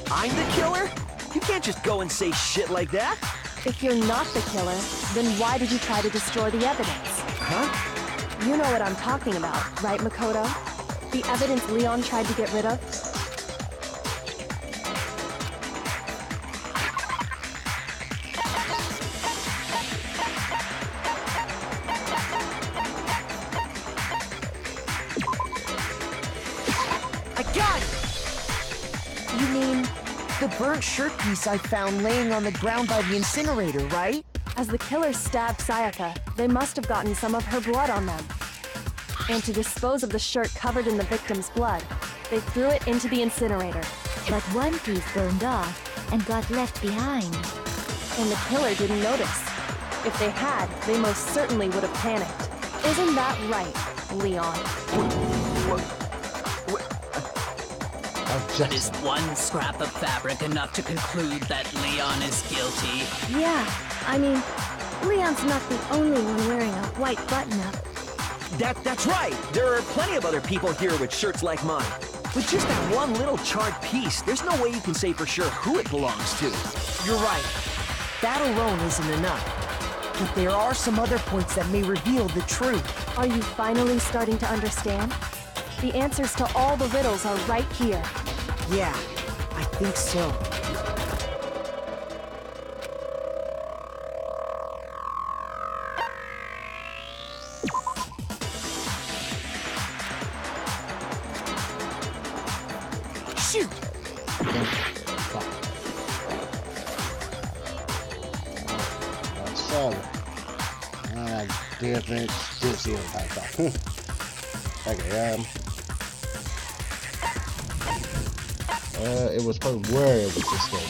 I'm the killer? You can't just go and say shit like that. If you're not the killer, then why did you try to destroy the evidence? Huh? You know what I'm talking about, right, Makoto? The evidence Leon tried to get rid of? I got it! You mean the burnt shirt piece I found laying on the ground by the incinerator, right? As the killer stabbed Sayaka, they must have gotten some of her blood on them. And to dispose of the shirt covered in the victim's blood, they threw it into the incinerator. But one piece burned off and got left behind. And the killer didn't notice. If they had, they most certainly would have panicked. Isn't that right, Leon? But is one scrap of fabric enough to conclude that Leon is guilty? Yeah, I mean, Leon's not the only one wearing a white button-up. That's right. There are plenty of other people here with shirts like mine. With just that one little charred piece, there's no way you can say for sure who it belongs to. You're right. That alone isn't enough. But there are some other points that may reveal the truth. Are you finally starting to understand? The answers to all the riddles are right here. Yeah, I think so. Shoot! Solid. Didn't see him like that. Okay, it was probably where it was just going.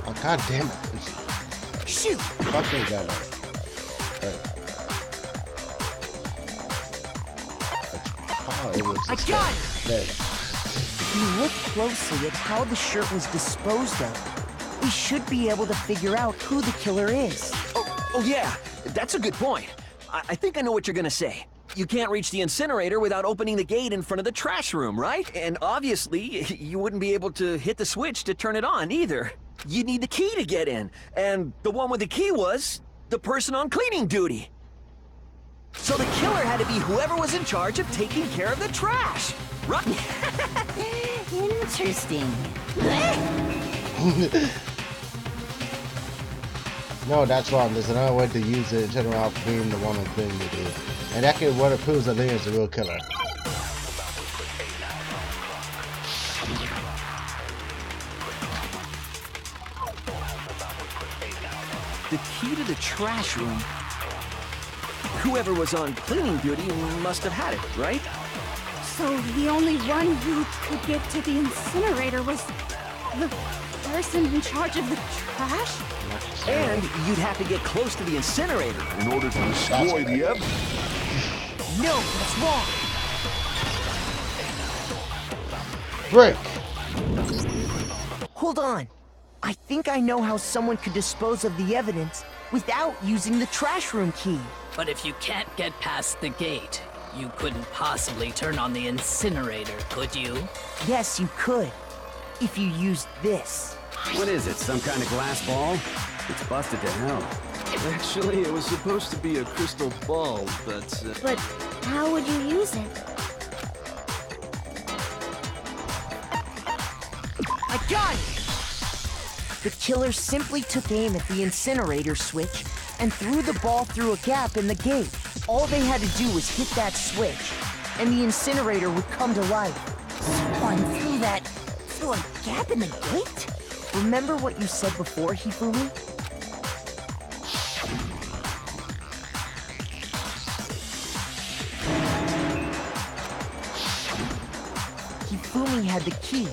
Oh, god damn it. Shoot! Fucking got it. It was I got it! There. If you look closely at how the shirt was disposed of, we should be able to figure out who the killer is. Oh yeah, that's a good point. I think I know what you're gonna say. You can't reach the incinerator without opening the gate in front of the trash room, right? And obviously, you wouldn't be able to hit the switch to turn it on either. You'd need the key to get in, and the one with the key was the person on cleaning duty. So the killer had to be whoever was in charge of taking care of the trash, right? Interesting. No, that's wrong. There's another way to use it instead of being the one on cleaning the dude. And that can what it proves that Leon is the real killer. The key to the trash room. Whoever was on cleaning duty must have had it, right? So the only one who could get to the incinerator was the person in charge of the trash? And you'd have to get close to the incinerator in order to destroy the evidence. No, that's wrong. Break. Hold on. I think I know how someone could dispose of the evidence without using the trash room key. But if you can't get past the gate, you couldn't possibly turn on the incinerator, could you? Yes, you could. If you used this. What is it, some kind of glass ball? It's busted to hell. Actually, it was supposed to be a crystal ball, but... But how would you use it? I got it! The killer simply took aim at the incinerator switch and threw the ball through a gap in the gate. All they had to do was hit that switch, and the incinerator would come to life. Someone threw a gap in the gate? Remember what you said before, Hifumi? Hifumi had the key,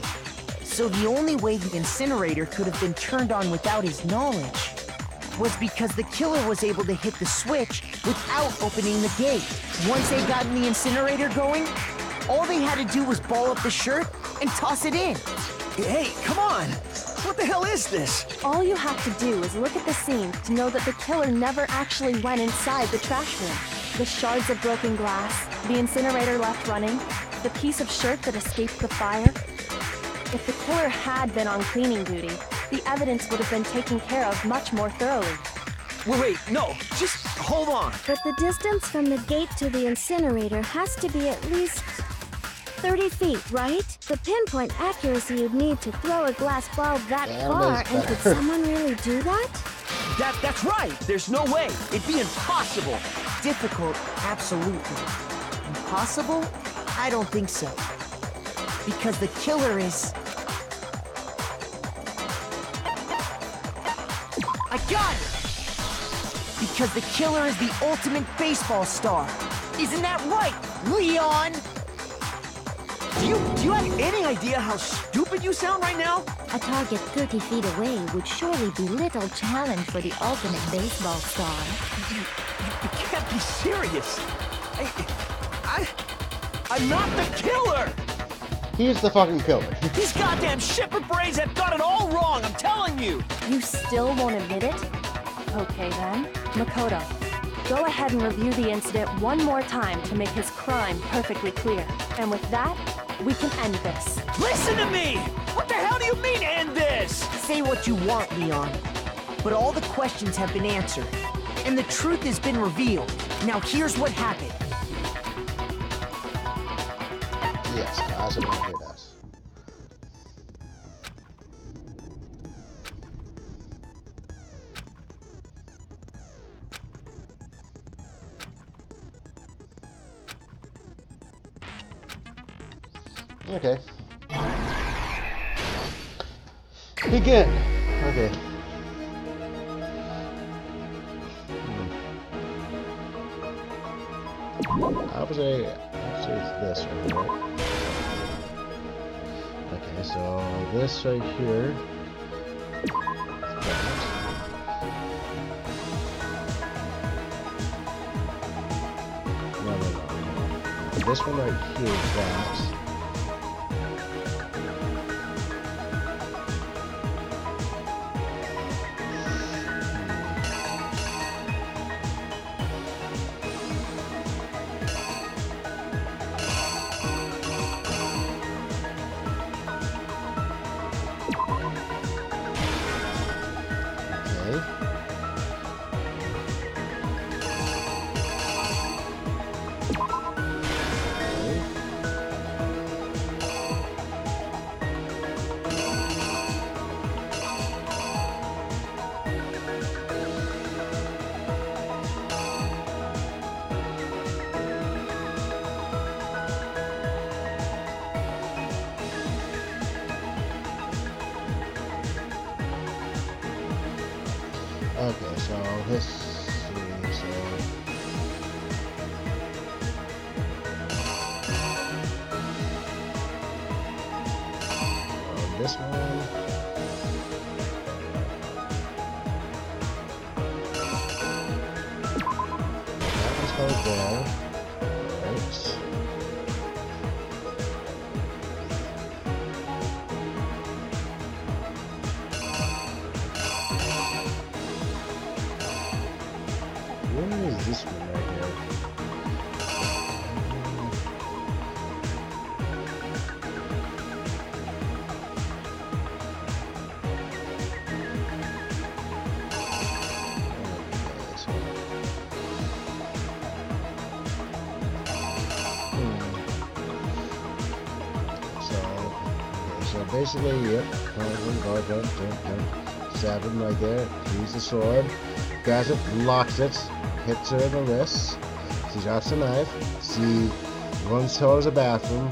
so the only way the incinerator could have been turned on without his knowledge was because the killer was able to hit the switch without opening the gate. Once they got the incinerator going, all they had to do was ball up the shirt and toss it in. Hey, come on! What the hell is this? All you have to do is look at the scene to know that the killer never actually went inside the trash room. The shards of broken glass, the incinerator left running, the piece of shirt that escaped the fire. If the killer had been on cleaning duty, the evidence would have been taken care of much more thoroughly. Wait, no, just hold on. But the distance from the gate to the incinerator has to be at least 30 feet, right? The pinpoint accuracy you'd need to throw a glass ball that far, and could someone really do that? That's right! There's no way! It'd be impossible! Difficult, absolutely. Impossible? I don't think so. Because the killer is... I got it! Because the killer is the ultimate baseball star. Isn't that right, Leon? Do you have any idea how stupid you sound right now? A target 30 feet away would surely be little challenge for the ultimate baseball star. You can't be serious. I'm not the killer! He's the fucking killer. These goddamn shepherd brains have got it all wrong, I'm telling you! You still won't admit it? Okay then. Makoto, go ahead and review the incident one more time to make his crime perfectly clear. And with that, we can end this. Listen to me! What the hell do you mean, end this? Say what you want, Leon. But all the questions have been answered. And the truth has been revealed. Now here's what happened. Yes, I also want to hear that. Okay. Begin. Okay. I would say it's this right here. Okay, so this right here. No. This one right here is that. Okay, so this is this one. That one's right there. Right. Where is this one right here? So basically, yep. Stab him right there. Use the sword. Grabs it, locks it, hits her in the wrist. She drops the knife. She runs towards the bathroom.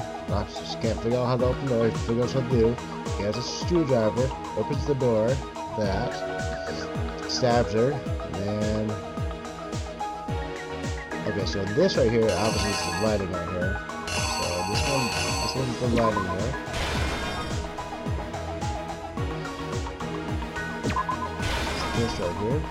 She can't figure out how to open the door. She figures out what to do. Gets a screwdriver, opens the door. That stabs her, and okay. So this right here, obviously, is the lighting right here. So this one's the lighting here. This right here.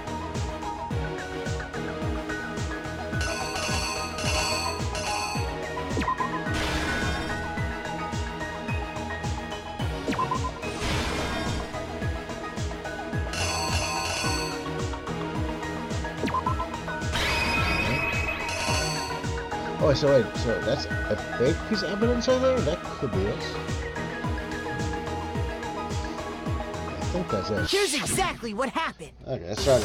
Oh, so wait, so that's a fake piece of evidence right there? That could be it. I think that's it. Here's exactly what happened. Okay, let's try it.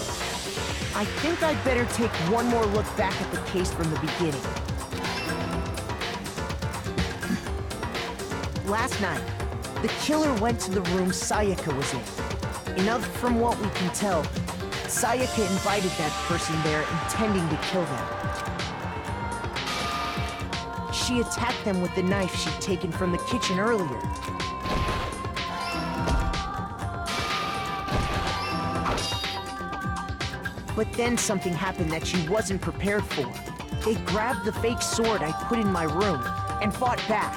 I think I'd better take one more look back at the case from the beginning. Last night, the killer went to the room Sayaka was in. From what we can tell, Sayaka invited that person there intending to kill them. She attacked them with the knife she'd taken from the kitchen earlier. But then something happened that she wasn't prepared for. They grabbed the fake sword I put in my room and fought back.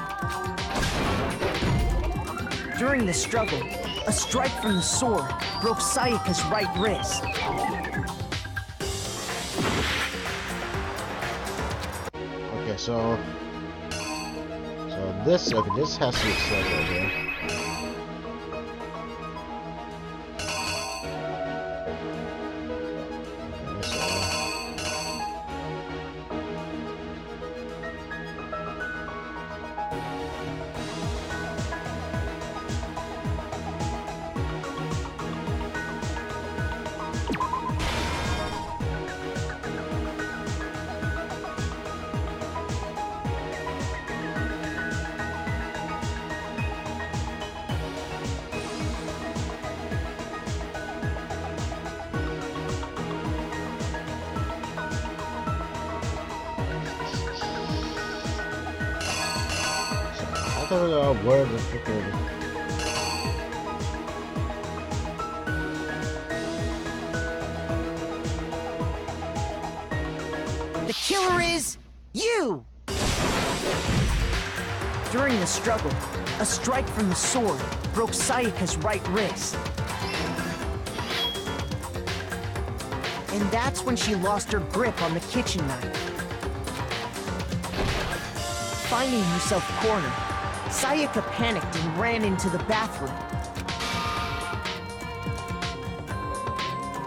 During the struggle, a strike from the sword broke Sayaka's right wrist. Okay, so this has to be said right here. thought we got word restricted. The killer is you! During the struggle, a strike from the sword broke Sayaka's right wrist. And that's when she lost her grip on the kitchen knife. Finding herself cornered, Sayaka panicked and ran into the bathroom.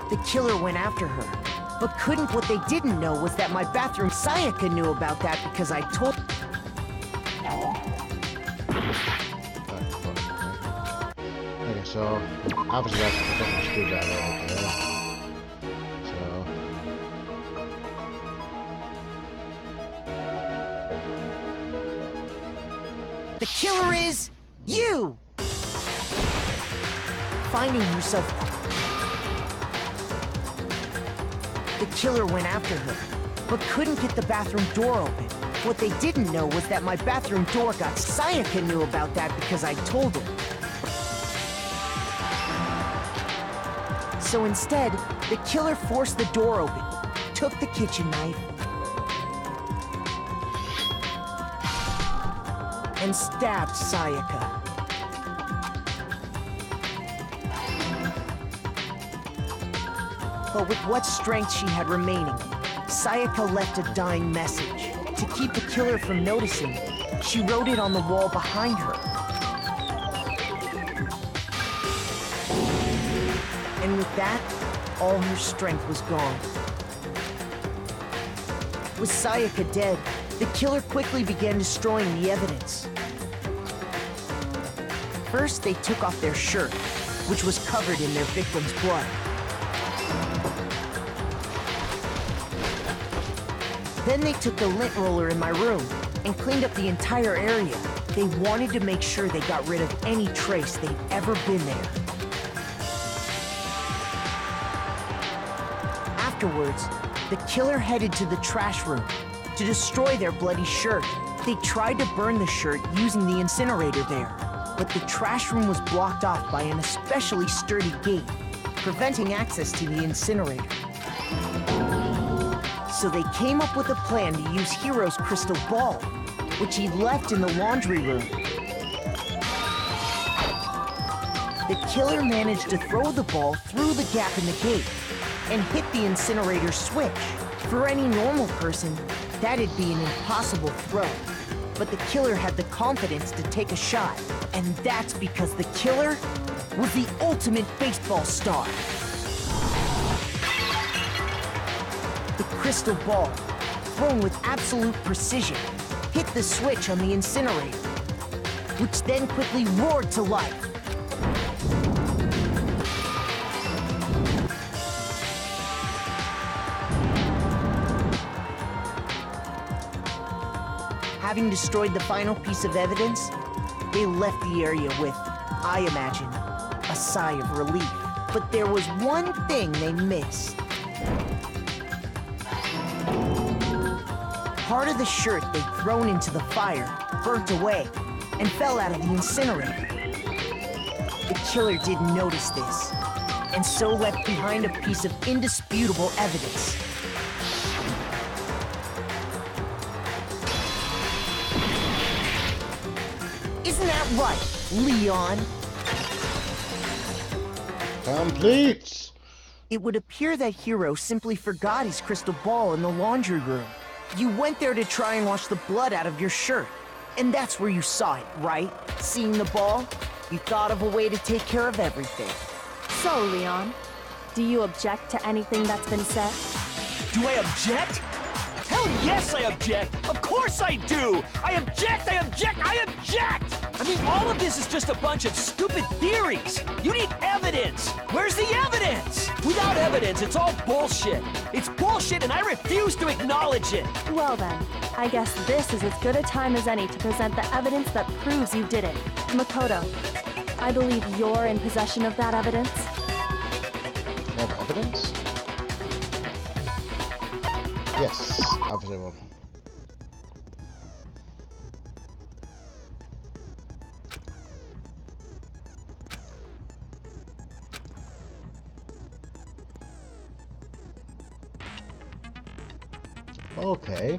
The killer went after her, but couldn't. What they didn't know was that my bathroom. Sayaka knew about that because I told. Okay, so obviously that's the fucking screwdriver right there. So the killer is you! Finding herself. The killer went after her, but couldn't get the bathroom door open. What they didn't know was that my bathroom door got. Sayaka knew about that because I told her. So instead, the killer forced the door open, took the kitchen knife, and stabbed Sayaka. But with what strength she had remaining, Sayaka left a dying message. To keep the killer from noticing, she wrote it on the wall behind her. And with that, all her strength was gone. With Sayaka dead, the killer quickly began destroying the evidence. First, they took off their shirt, which was covered in their victim's blood. Then they took the lint roller in my room and cleaned up the entire area. They wanted to make sure they got rid of any trace they'd ever been there. Afterwards, the killer headed to the trash room to destroy their bloody shirt. They tried to burn the shirt using the incinerator there, but the trash room was blocked off by an especially sturdy gate, preventing access to the incinerator. So they came up with a plan to use Hiro's crystal ball, which he left in the laundry room. The killer managed to throw the ball through the gap in the gate and hit the incinerator switch. For any normal person, that'd be an impossible throw. But the killer had the confidence to take a shot, and that's because the killer was the ultimate baseball star. The crystal ball, thrown with absolute precision, hit the switch on the incinerator, which then quickly roared to life. Having destroyed the final piece of evidence, they left the area with, I imagine, a sigh of relief. But there was one thing they missed. Part of the shirt they'd thrown into the fire burnt away and fell out of the incinerator. The killer didn't notice this, and so left behind a piece of indisputable evidence. Isn't that right, Leon? complete. It would appear that Hiro simply forgot his crystal ball in the laundry room. You went there to try and wash the blood out of your shirt. And that's where you saw it, right? Seeing the ball, you thought of a way to take care of everything. So, Leon, do you object to anything that's been said? Do I object? Hell yes, I object! Of course I do! I object! I object! I object! I mean, all of this is just a bunch of stupid theories! You need evidence! Where's the evidence? Without evidence, it's all bullshit! It's bullshit and I refuse to acknowledge it! Well then, I guess this is as good a time as any to present the evidence that proves you did it. Makoto, I believe you're in possession of that evidence. Have evidence? Yes, obviously. Okay.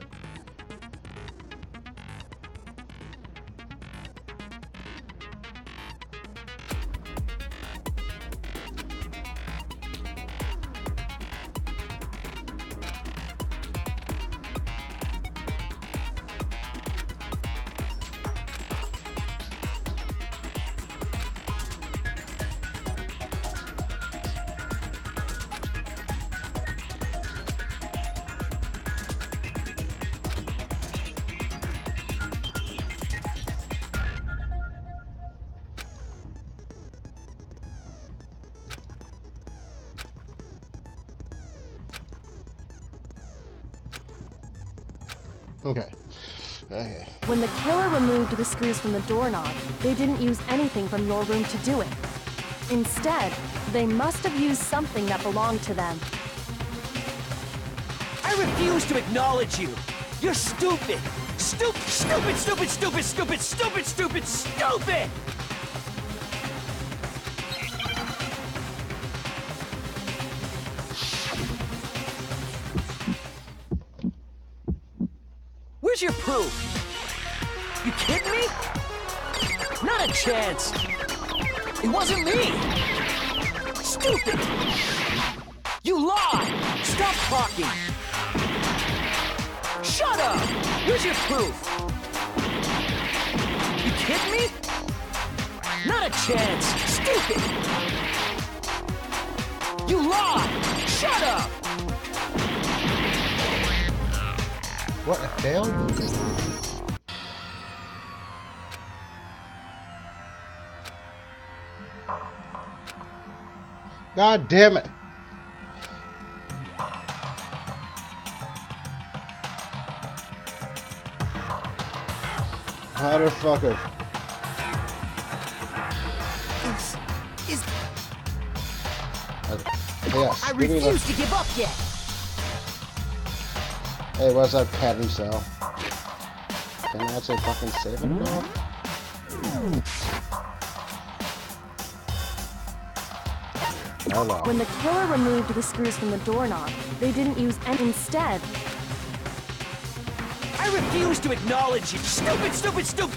Okay. Okay. When the killer removed the screws from the doorknob, they didn't use anything from your room to do it. Instead, they must have used something that belonged to them. I refuse to acknowledge you. You're stupid. Stupid, stupid, stupid, stupid, stupid, stupid, stupid, stupid! Where's your proof? You kidding me? Not a chance. It wasn't me. Stupid. You lied. Stop talking. Shut up. Where's your proof? You kidding me? Not a chance. Stupid. You lied. Shut up. What the hell? God damn it! Motherfucker. Yes, I refuse to give up yet. Hey, what's up, cat himself? Can I say fucking save it now? Hold on. When the killer removed the screws from the doorknob, they didn't use any. Instead, I refuse to acknowledge you. Stupid, stupid, stupid.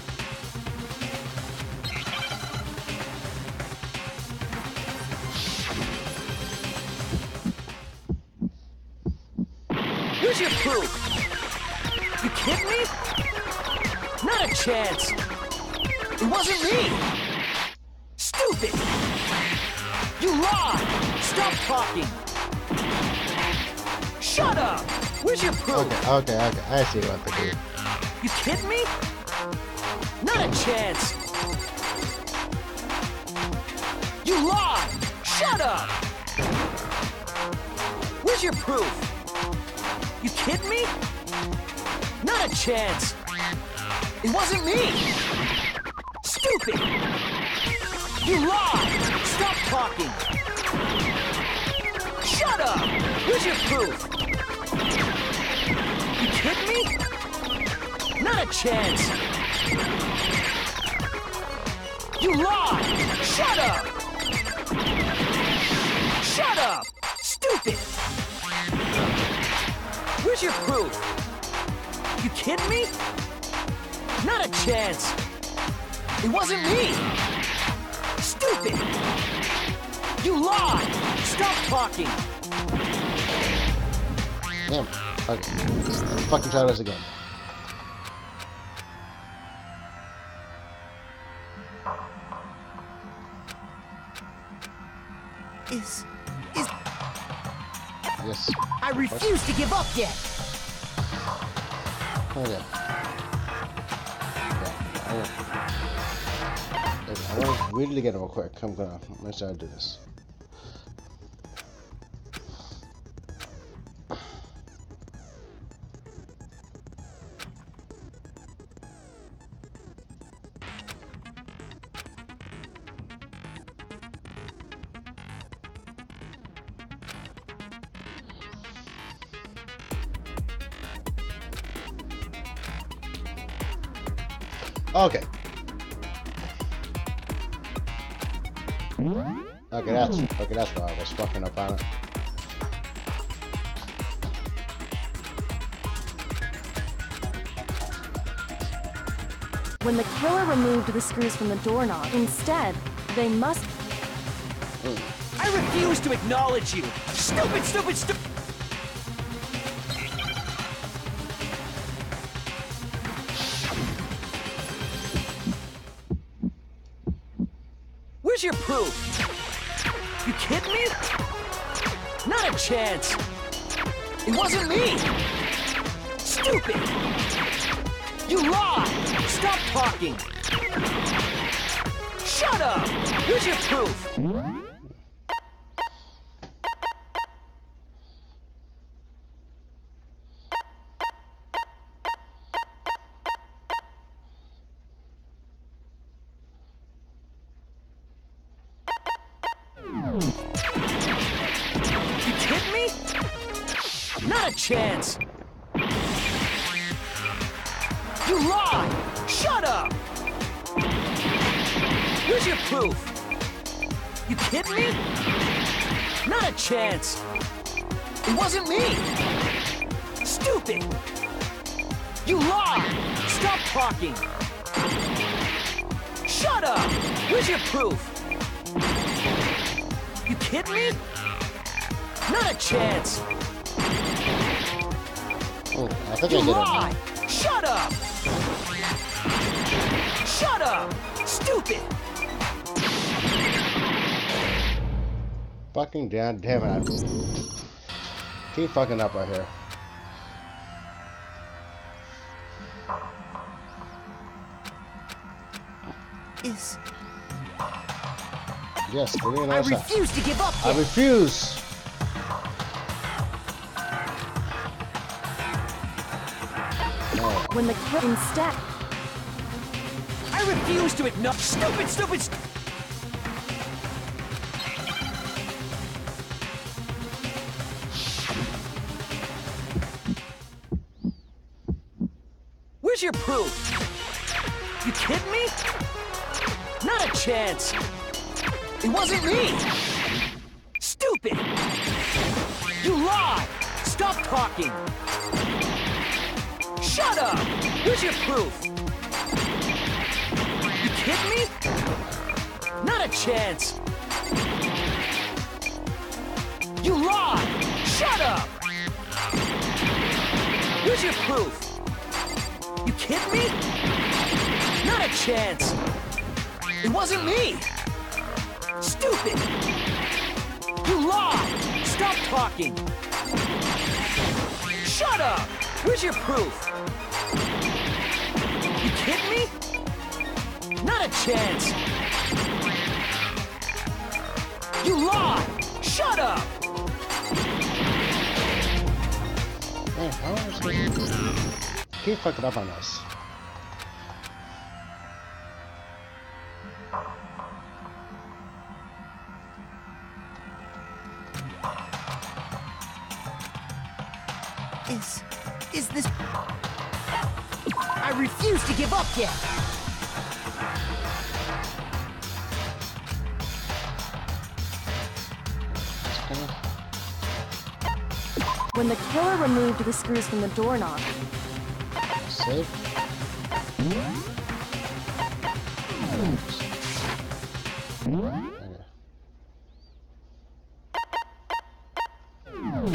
Where's your proof? You kidding me? Not a chance. It wasn't me. Stupid. You lied. Stop talking. Shut up. Where's your proof? Okay. I see what to do. You kidding me? Not a chance. You lied. Shut up. Where's your proof? You kidding me? Not a chance. It wasn't me. Stupid. You lied. Stop talking. Shut up. Where's your proof? You kidding me? Not a chance. You lied. Shut up. Shut up. Stupid. Where's your proof? You kidding me? Not a chance. It wasn't me. Stupid. You lied. Stop talking. Damn. Okay. Let's fucking try this again. Yes. I refuse to give up yet. Okay. I want to read it again real quick. I'm gonna make sure I do this. Okay. Okay, that's why I was fucking up on it. When the killer removed the screws from the doorknob, instead, they must... I refuse to acknowledge you! Stupid, stupid, stupid! Where's your proof? You kidding me? Not a chance! It wasn't me! Stupid! You lied! Stop talking! Shut up! Where's your proof? You kidding me? Not a chance! You lied! Shut up! Where's your proof? You kidding me? Not a chance! It wasn't me! Stupid! You lied! Stop talking! Shut up! Where's your proof? You kidding me? Not a chance! Oh, I think You I did lie! Shut up! Shut up! Stupid! Fucking damn it. I keep fucking up right here. Yes, give me I another shot. refuse to give up I yet. refuse. No. When the killer... Instead... I refuse to acknowledge. Stupid, stupid, Where's your proof? You kidding me? Not a chance. It wasn't me. Stupid. You lied. Stop talking. Shut up. Where's your proof? You kidding me? Not a chance. You lied. Shut up. Where's your proof? You kidding me? Not a chance. It wasn't me. Stupid. You lied. Stop talking. Shut up. Where's your proof? You kidding me? Not a chance. You lied. Shut up. Man, how is this? Keep fucking up on us. Is this... I refuse to give up yet. When the killer removed the screws from the doorknob, Save.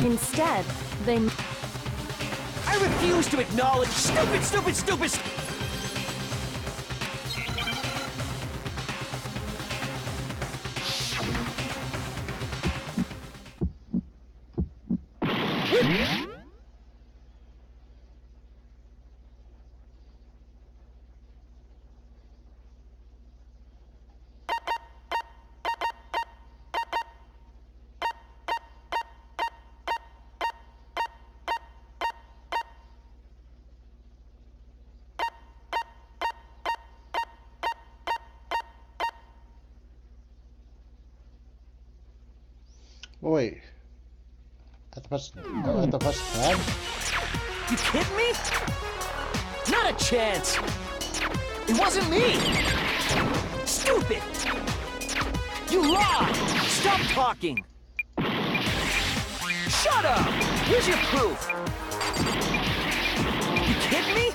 instead, they... I refuse to acknowledge. Stupid, stupid, stupid. Wait. At the first pad? You kidding me? Not a chance. It wasn't me. Stupid. You lied. Stop talking. Shut up. Here's your proof. You kidding me?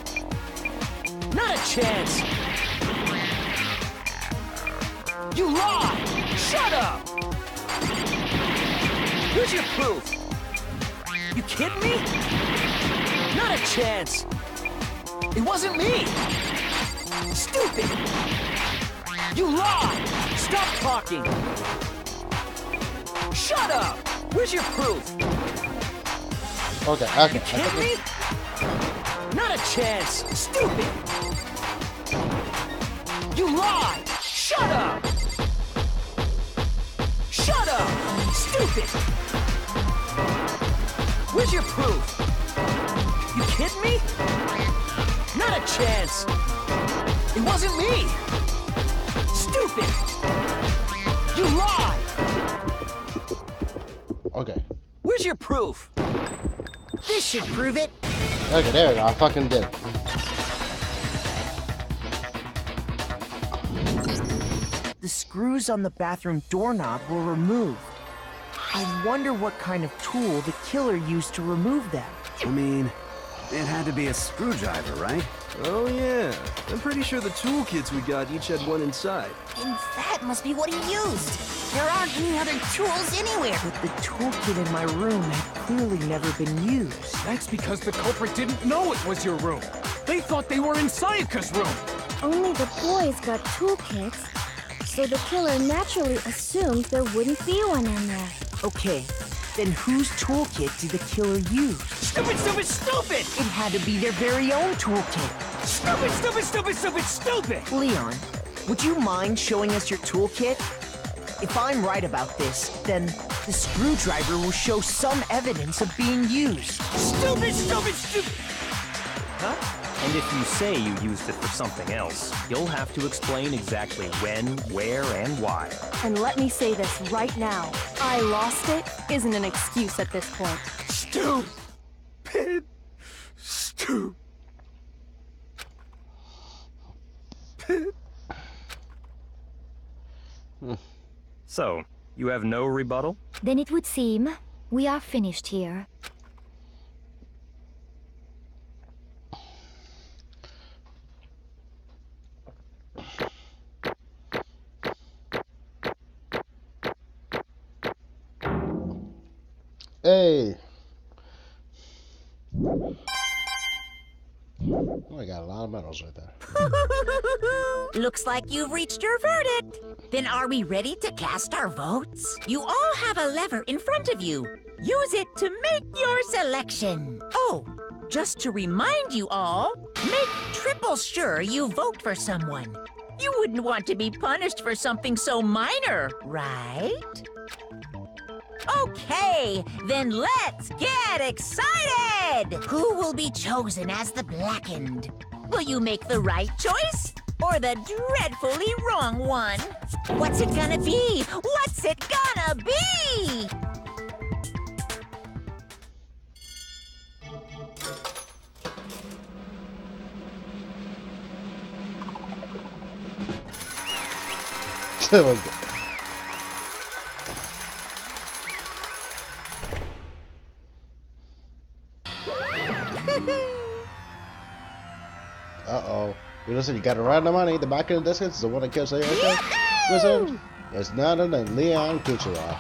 Not a chance. You lied! Shut up! Here's your proof. You kidding me? Not a chance. It wasn't me. Stupid! You lied! Stop talking! Shut up! Where's your proof? Okay, okay. You kidding me? Not a chance! Stupid! You lied! Shut up! Shut up! Stupid! Where's your proof? You kidding me? Not a chance! It wasn't me! Stupid! You lied! Okay. Where's your proof? This should prove it. Okay, there we go. I fucking did. The screws on the bathroom doorknob were removed. I wonder what kind of tool the killer used to remove them. I mean, it had to be a screwdriver, right? Oh yeah, I'm pretty sure the toolkits we got each had one inside. And that must be what he used. There aren't any other tools anywhere. But the toolkit in my room had clearly never been used. That's because the culprit didn't know it was your room. They thought they were in Sayaka's room. Only the boys got toolkits, so the killer naturally assumed there wouldn't be one in there. Okay, then whose toolkit did the killer use? Stupid, stupid, stupid! It had to be their very own toolkit. Stupid, stupid, stupid, stupid, stupid! Leon, would you mind showing us your toolkit? If I'm right about this, then the screwdriver will show some evidence of being used. Stupid, stupid, stupid! Huh? And if you say you used it for something else, you'll have to explain exactly when, where, and why. And let me say this right now. I lost it isn't an excuse at this point. Stupid. Stupid. So, you have no rebuttal? Then it would seem we are finished here. Hey. Oh, I got a lot of medals right there. Looks like you've reached your verdict. Then are we ready to cast our votes? You all have a lever in front of you. Use it to make your selection. Oh, just to remind you all, make triple sure you vote for someone. You wouldn't want to be punished for something so minor, right? Okay, then let's get excited! Who will be chosen as the Blackened? Will you make the right choice or the dreadfully wrong one? What's it gonna be? What's it gonna be? Uh-oh. You listen, you got to ride the money. The back of the distance is the one that kills Sayaka. Listen, it's none other than Leon Kuchera.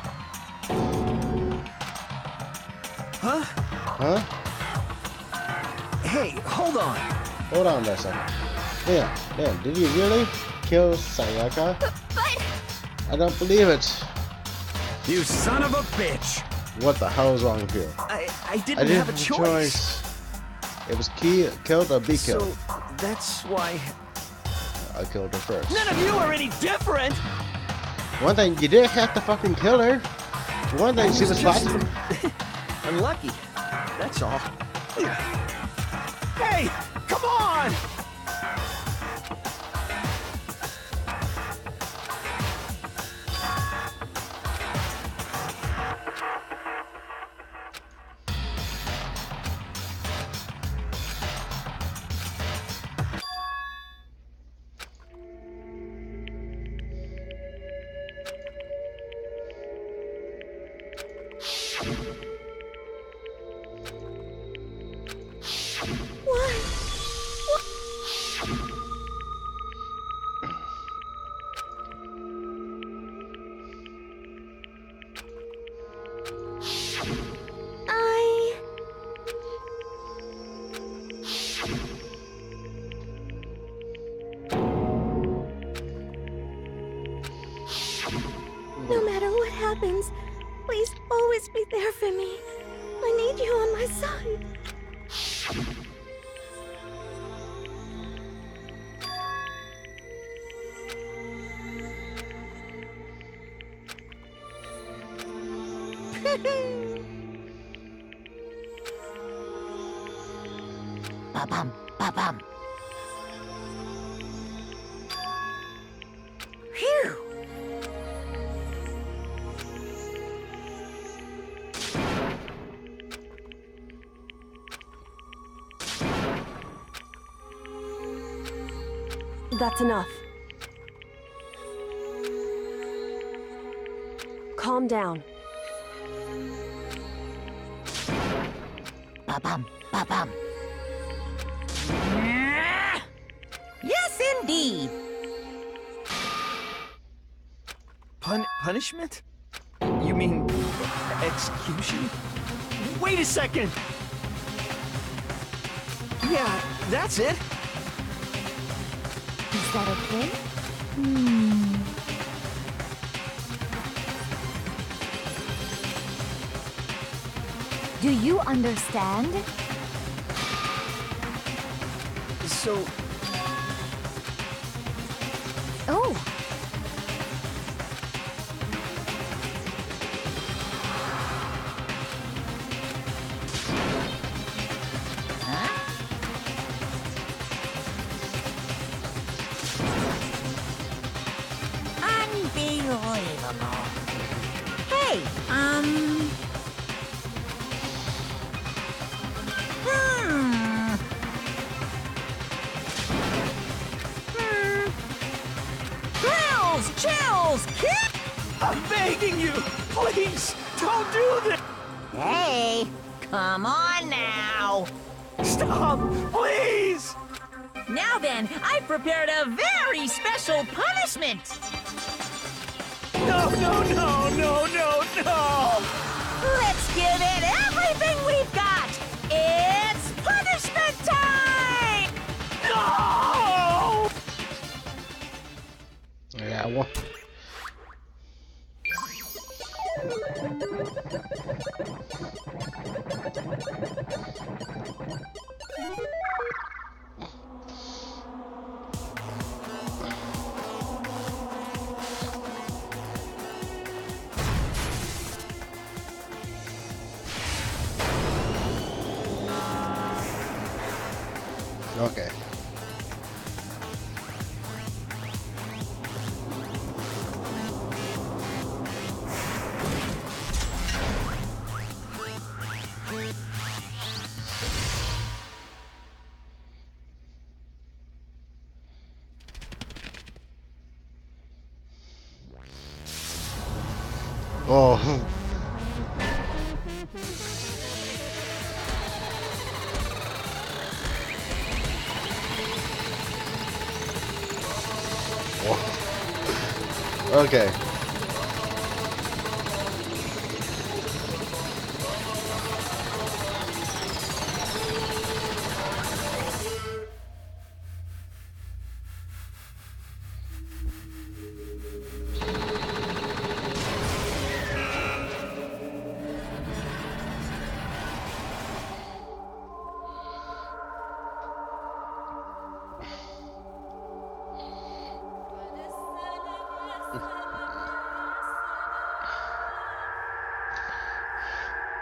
Huh? Huh? Hey, hold on. Hold on there a second. Leon, did you really kill Sayaka? But... I don't believe it. You son of a bitch! What the hell is wrong with you? I didn't have a choice. It was killed or be killed. So, that's why... I killed her first. None of you are any different! One thing, you didn't have to fucking kill her. One thing, she was just fighting. unlucky. That's all. Hey! Come on! happens, please always be there for me. I need you on my side. Ba-bum, ba-bum. Phew! That's enough. Calm down. Ba-bum, ba-bum. Yes, indeed. Punishment? You mean execution? Wait a second! Yeah, that's it. Is that okay? Do you understand? So, Oh, Unbelievable. Hey, Chills, kid! I'm begging you! Please, don't do this! Hey, come on now. Stop! Please! Now then, I've prepared a very special punishment. No, no, no, no, no, no! Let's give it everything we've got. It's punishment time! No! Yeah, well. Okay. Oh. Okay.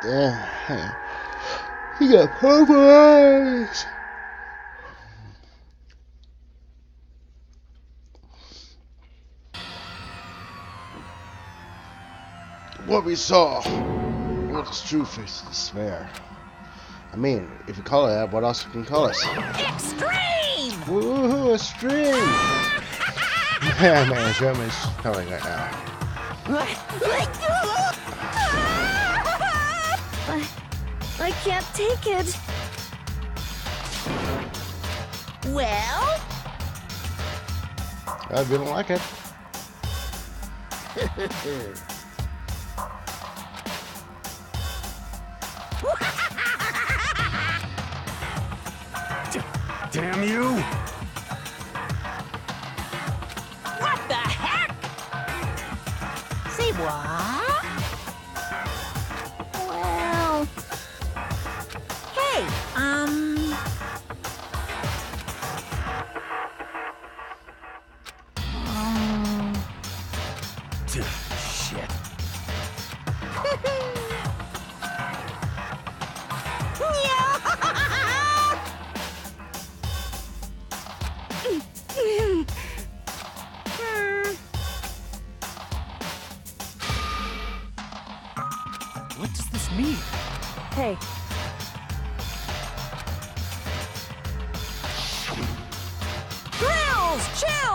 Damn. He got purple eyes. What we saw was its true face of despair. I mean, if you call it that, what else can you call it? Extreme! Woohoo, extreme! Yeah, man, German's coming right now. I can't take it. Well? I don't like it. Damn you! What the heck? Say what?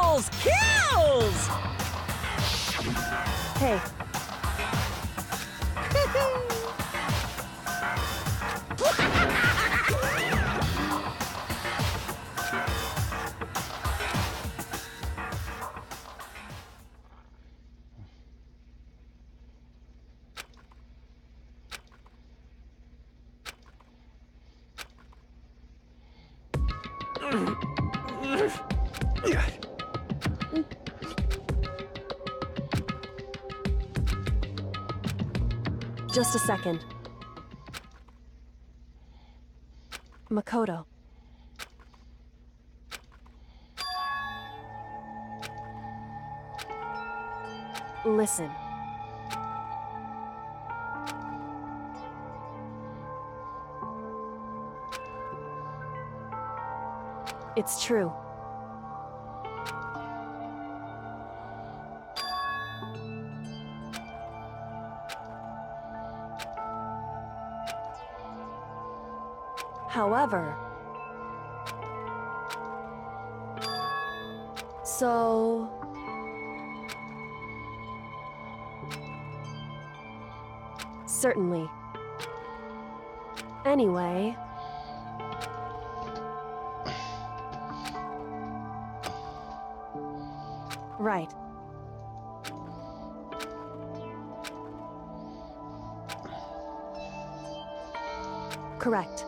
Kills! Kills! Hey, just a second. Makoto. Listen. It's true. However, so certainly. Anyway, right. Correct.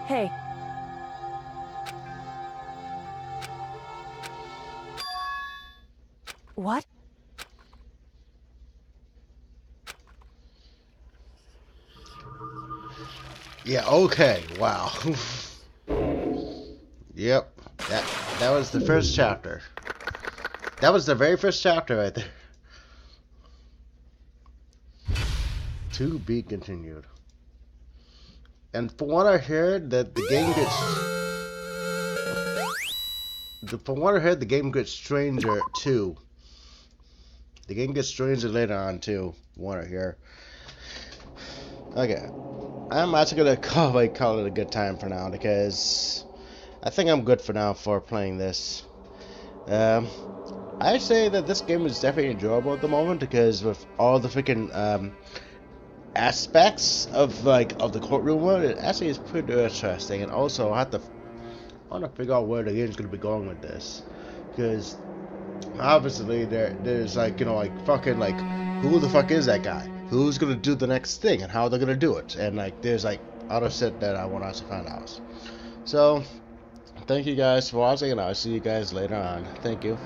Hey. What? Yeah, okay, wow. Yep, that was the first chapter. That was the very first chapter right there. To be continued. And from what I heard, that the game gets... From what I heard, the game gets stranger too. The game gets stranger later on too, from what I hear. Okay. I'm actually gonna call it a good time for now, because I think I'm good for now for playing this. I say that this game is definitely enjoyable at the moment, because with all the freaking aspects of the courtroom world, it actually is pretty interesting. And also, I want to figure out where the game's gonna be going with this, because obviously there's fucking who the fuck is that guy? Who's gonna do the next thing, and how they're gonna do it? And there's other shit that I want us to find out. So thank you guys for watching, and I'll see you guys later on. Thank you.